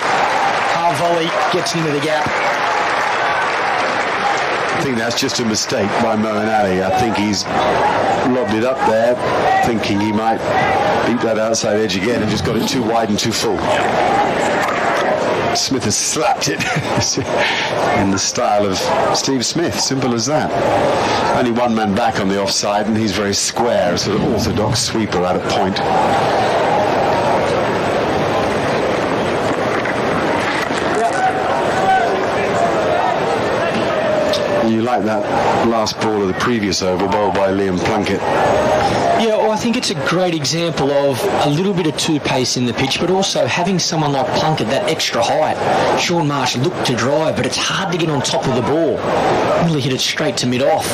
Half volley, gets into the gap. I think that's just a mistake by Moeen Ali. I think he's lobbed it up there, thinking he might beat that outside edge again, and just got it too wide and too full. Smith has slapped it in the style of Steve Smith. Simple as that. Only one man back on the offside, and he's very square, a sort of orthodox sweeper out of point. You like that last ball of the previous over, bowled by Liam Plunkett? Yeah, well, I think it's a great example of a little bit of two-pace in the pitch, but also having someone like Plunkett, that extra height. Sean Marsh looked to drive, but it's hard to get on top of the ball. Really hit it straight to mid-off.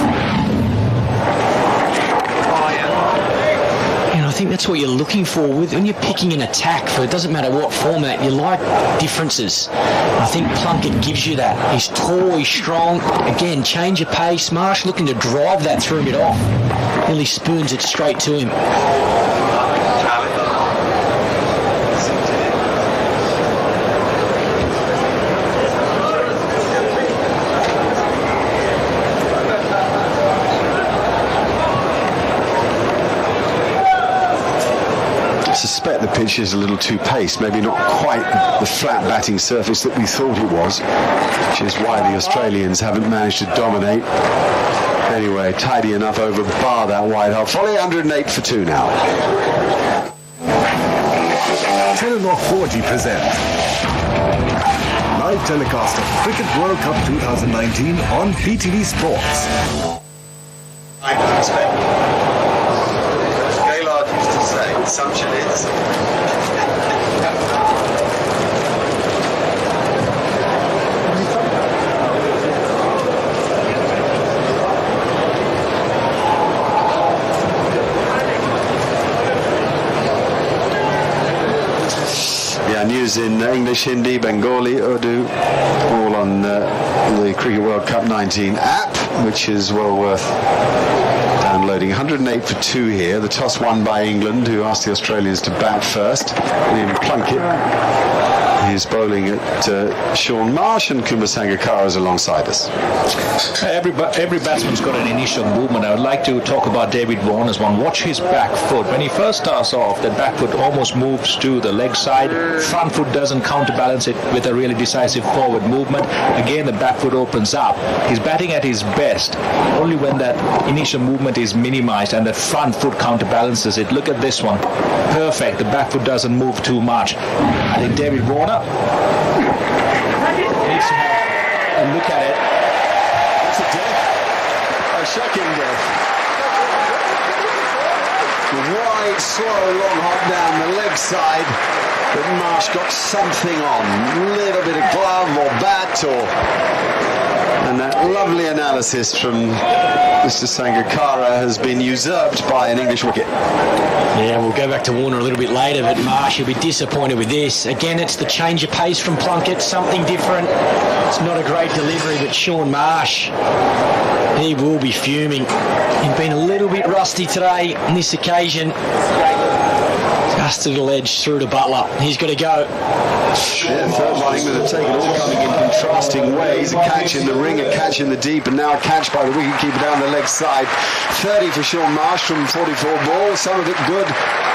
I think that's what you're looking for when you're picking an attack. For it doesn't matter what format, you like differences. I think Plunkett gives you that. He's tall, he's strong. Again, change of pace. Marsh looking to drive that through mid-off. Nearly spoons it straight to him. I suspect the pitch is a little too paced, maybe not quite the flat batting surface that we thought it was, which is why the Australians haven't managed to dominate. Anyway, tidy enough over bar that wide half volley. 108 for 2 now. Telenor 4G presents live telecast of Cricket World Cup 2019 on PTV Sports. I would expect. Gaylord used to say, assumption is. News in English, Hindi, Bengali, Urdu, all on the Cricket World Cup 19 app, which is well worth downloading. 108 for 2 here. The toss won by England, who asked the Australians to bat first. Liam Plunkett is bowling at Sean Marsh, and Kumar Sangakkara is alongside us. Every batsman's got an initial movement. I would like to talk about David Warner's one. Watch his back foot. When he first starts off, the back foot almost moves to the leg side. Front foot doesn't counterbalance it with a really decisive forward movement. Again, the back foot opens up. He's batting at his best only when that initial movement is minimized and the front foot counterbalances it. Look at this one. Perfect. The back foot doesn't move too much. I think David Warner needs to have a look at it. It's a death. A shocking death. Wide, slow, long hop down the leg side. But Marsh got something on. A little bit of glove or bat or... And that lovely analysis from Mr. Sangakkara has been usurped by an English wicket. Yeah, we'll go back to Warner a little bit later, but Marsh will be disappointed with this. Again, it's the change of pace from Plunkett, something different. It's not a great delivery, but Sean Marsh, he will be fuming. He's been a little bit rusty today on this occasion. He's Just a little edge through to Butler. He's got to go. Yeah, third one, England have taken all coming in contrasting ways. A catch in the ring, a catch in the deep, and now a catch by the wicketkeeper down the leg side. 30 for Sean Marsh from 44 balls. Some of it good,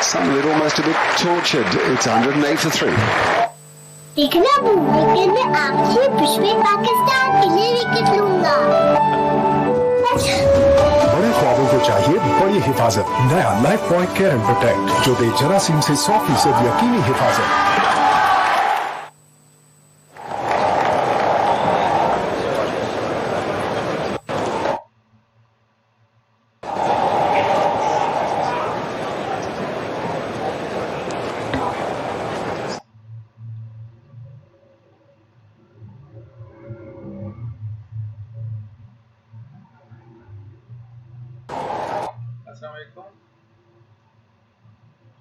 some of it almost a bit tortured. It's 108 for 3. देखना wicket में आपकी पुष्पे पाकिस्तान के लिए wicket लूंगा। बड़े ख्वाबों को चाहिए बड़ी हिफाजत। नया life boy care and protect जो दे जरासीम से 100% यकीनी हिफाजत।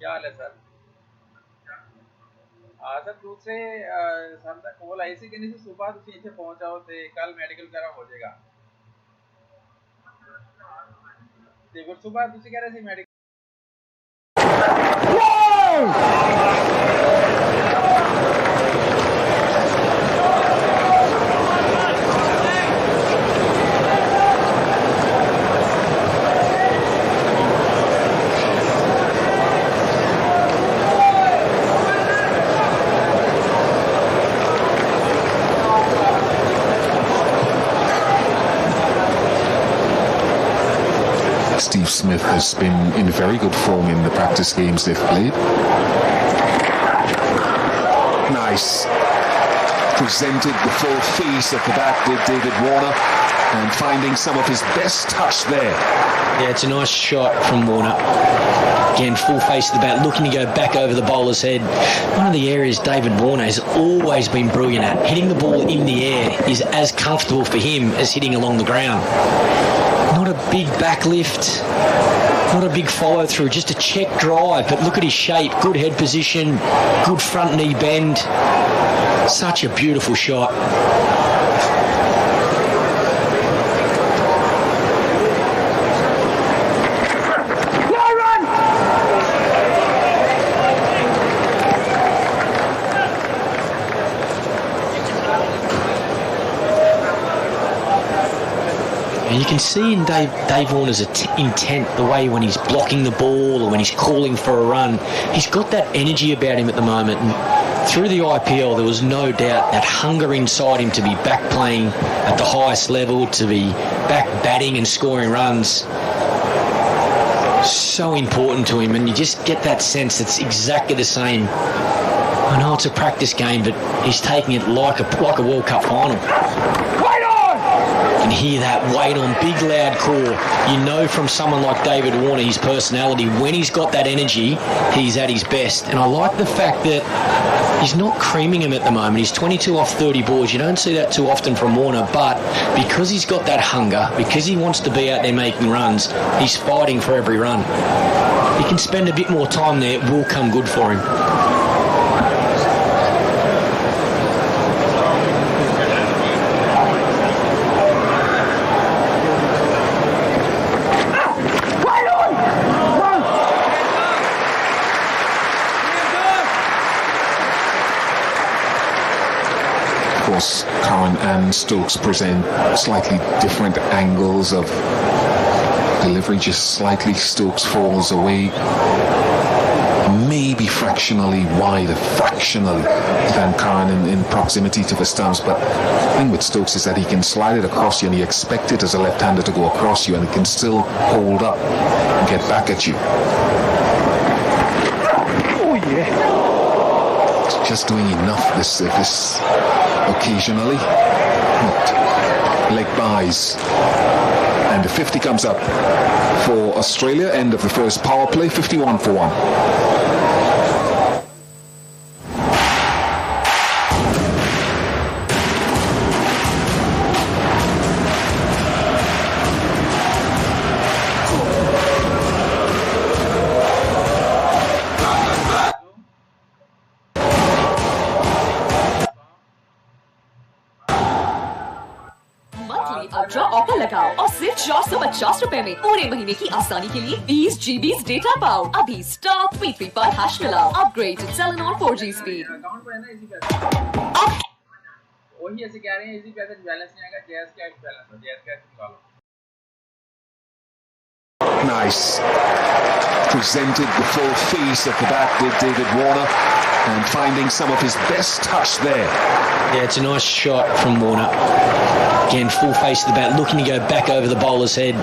क्या हाल है सर? सर दूसरे सर तक कॉल आई सी कि नहीं सुबह तुम इतने पहुंचाओ थे कल मेडिकल करा हो जाएगा देखो सुबह तुम कह रहे थे medical Steve Smith has been in very good form in the practice games they've played. Nice. Presented the full face of the bat did David Warner, and finding some of his best touch there. Yeah, it's a nice shot from Warner. Again, full face of the bat, looking to go back over the bowler's head. One of the areas David Warner has always been brilliant at. Hitting the ball in the air is as comfortable for him as hitting along the ground. Not a big backlift, not a big follow through, just a check drive, but look at his shape, good head position, good front knee bend. Such a beautiful shot. You can see in Dave Warner's intent, the way when he's blocking the ball or when he's calling for a run, he's got that energy about him at the moment. And through the IPL, there was no doubt that hunger inside him to be back playing at the highest level, to be back batting and scoring runs. So important to him, and you just get that sense it's exactly the same. I know it's a practice game, but he's taking it like a World Cup final. You can hear that weight on, big loud call. You know from someone like David Warner, his personality, when he's got that energy, he's at his best. And I like the fact that he's not creaming him at the moment. He's 22 off 30 balls. You don't see that too often from Warner, but because he's got that hunger, because he wants to be out there making runs, he's fighting for every run. He can spend a bit more time there, it will come good for him. Curran and Stokes present slightly different angles of delivery, just slightly Stokes falls away, maybe fractionally wider, than Curran in proximity to the stumps, but the thing with Stokes is that he can slide it across you and you expect it as a left-hander to go across you and it can still hold up and get back at you. Oh yeah. It's just doing enough this occasionally. Leg buys. And the 50 comes up for Australia. End of the first power play, 51 for 1. Ultra offer लगाओ और सिर्फ 450 रुपए में पूरे महीने की आसानी के लिए 20 GB डेटा पाओ। अभी स्टार #335 हैश मिलाओ। Upgrade to Telenor 4G speed. Account पर है ना इजी पैसे। वही ऐसे कह रहे हैं इजी पैसे बैलेंस नहीं आएगा, जैस कैश बैलेंस हो, जैस कैश निकालो। Nice. Presented the full face at the bat with David Warner and finding some of his best touch there. Yeah, it's a nice shot from Warner. Again, full face of the bat, looking to go back over the bowler's head.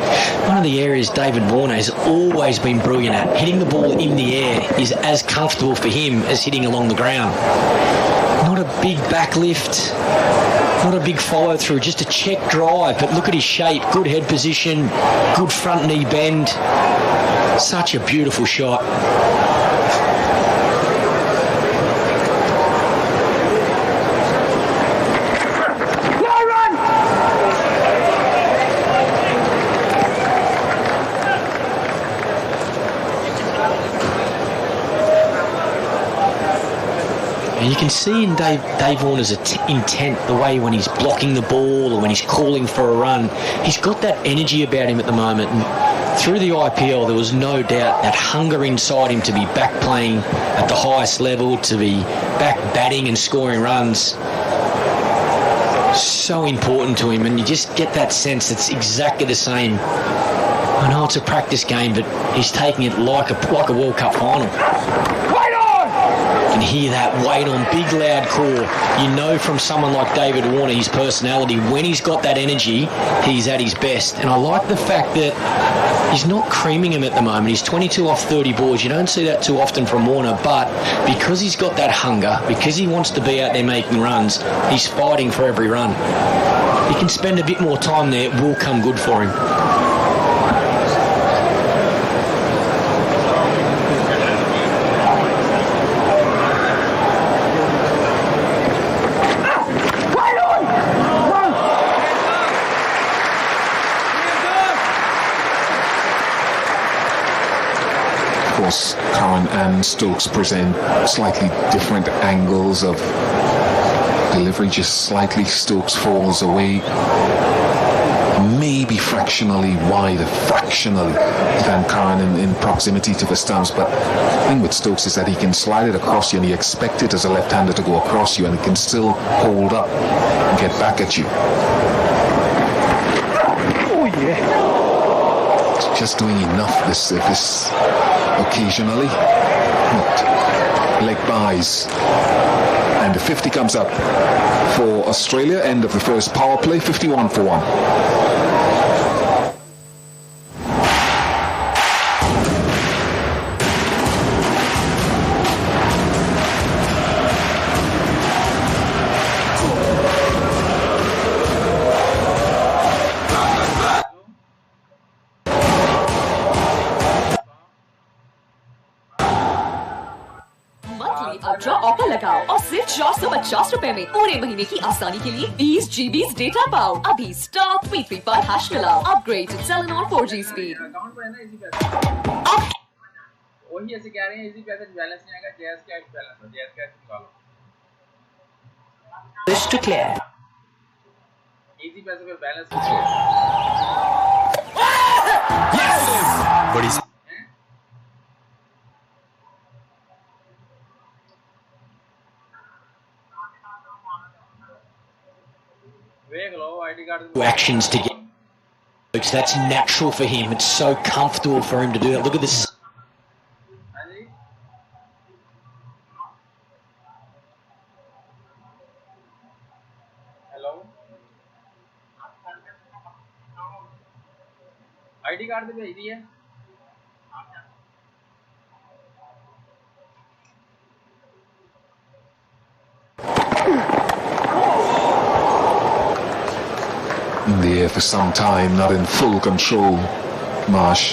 One of the areas David Warner has always been brilliant at. Hitting the ball in the air is as comfortable for him as hitting along the ground. Not a big back lift, not a big follow through, just a check drive, but look at his shape, good head position, good front knee bend. Such a beautiful shot. And you can see in Dave Warner's intent, the way when he's blocking the ball or when he's calling for a run, he's got that energy about him at the moment. And through the IPL, there was no doubt that hunger inside him to be back playing at the highest level, to be back batting and scoring runs. So important to him, and you just get that sense it's exactly the same. I know it's a practice game, but he's taking it like a World Cup final. You can hear that weight on, big loud call. You know from someone like David Warner, his personality, when he's got that energy, he's at his best. And I like the fact that he's not creaming him at the moment. He's 22 off 30 balls. You don't see that too often from Warner, but because he's got that hunger, because he wants to be out there making runs, he's fighting for every run. He can spend a bit more time there, it will come good for him. Curran and Stokes present slightly different angles of delivery, just slightly Stokes falls away, maybe fractionally wider, than Curran in proximity to the stumps, but the thing with Stokes is that he can slide it across you and you expect it as a left-hander to go across you and it can still hold up and get back at you. Oh yeah. Just doing enough this occasionally. Leg buys. And the 50 comes up for Australia. End of the first power play, 51 for 1. Ultra offer लगाओ और सिर्फ 450 रुपए में पूरे महीने की आसानी के लिए 20 GB डेटा पाओ। अभी स्टार #335 हैश मिलाओ। Upgrade to Telenor 4G speed. Account पर है ना इजी पैसे। वही ऐसे कह रहे हैं इजी पैसे बैलेंस नहीं आएगा, जैस कैश बैलेंस हो, जैस कैश निकालो। Wish to clear. इजी पैसे पे बैलेंस बड़ी actions to get. That's natural for him. It's so comfortable for him to do that. Look at this. Hello, ID card पे भेज दिए। In the air for some time, not in full control, Marsh.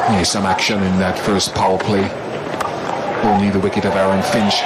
Here's some action in that first power play. Only the wicket of Aaron Finch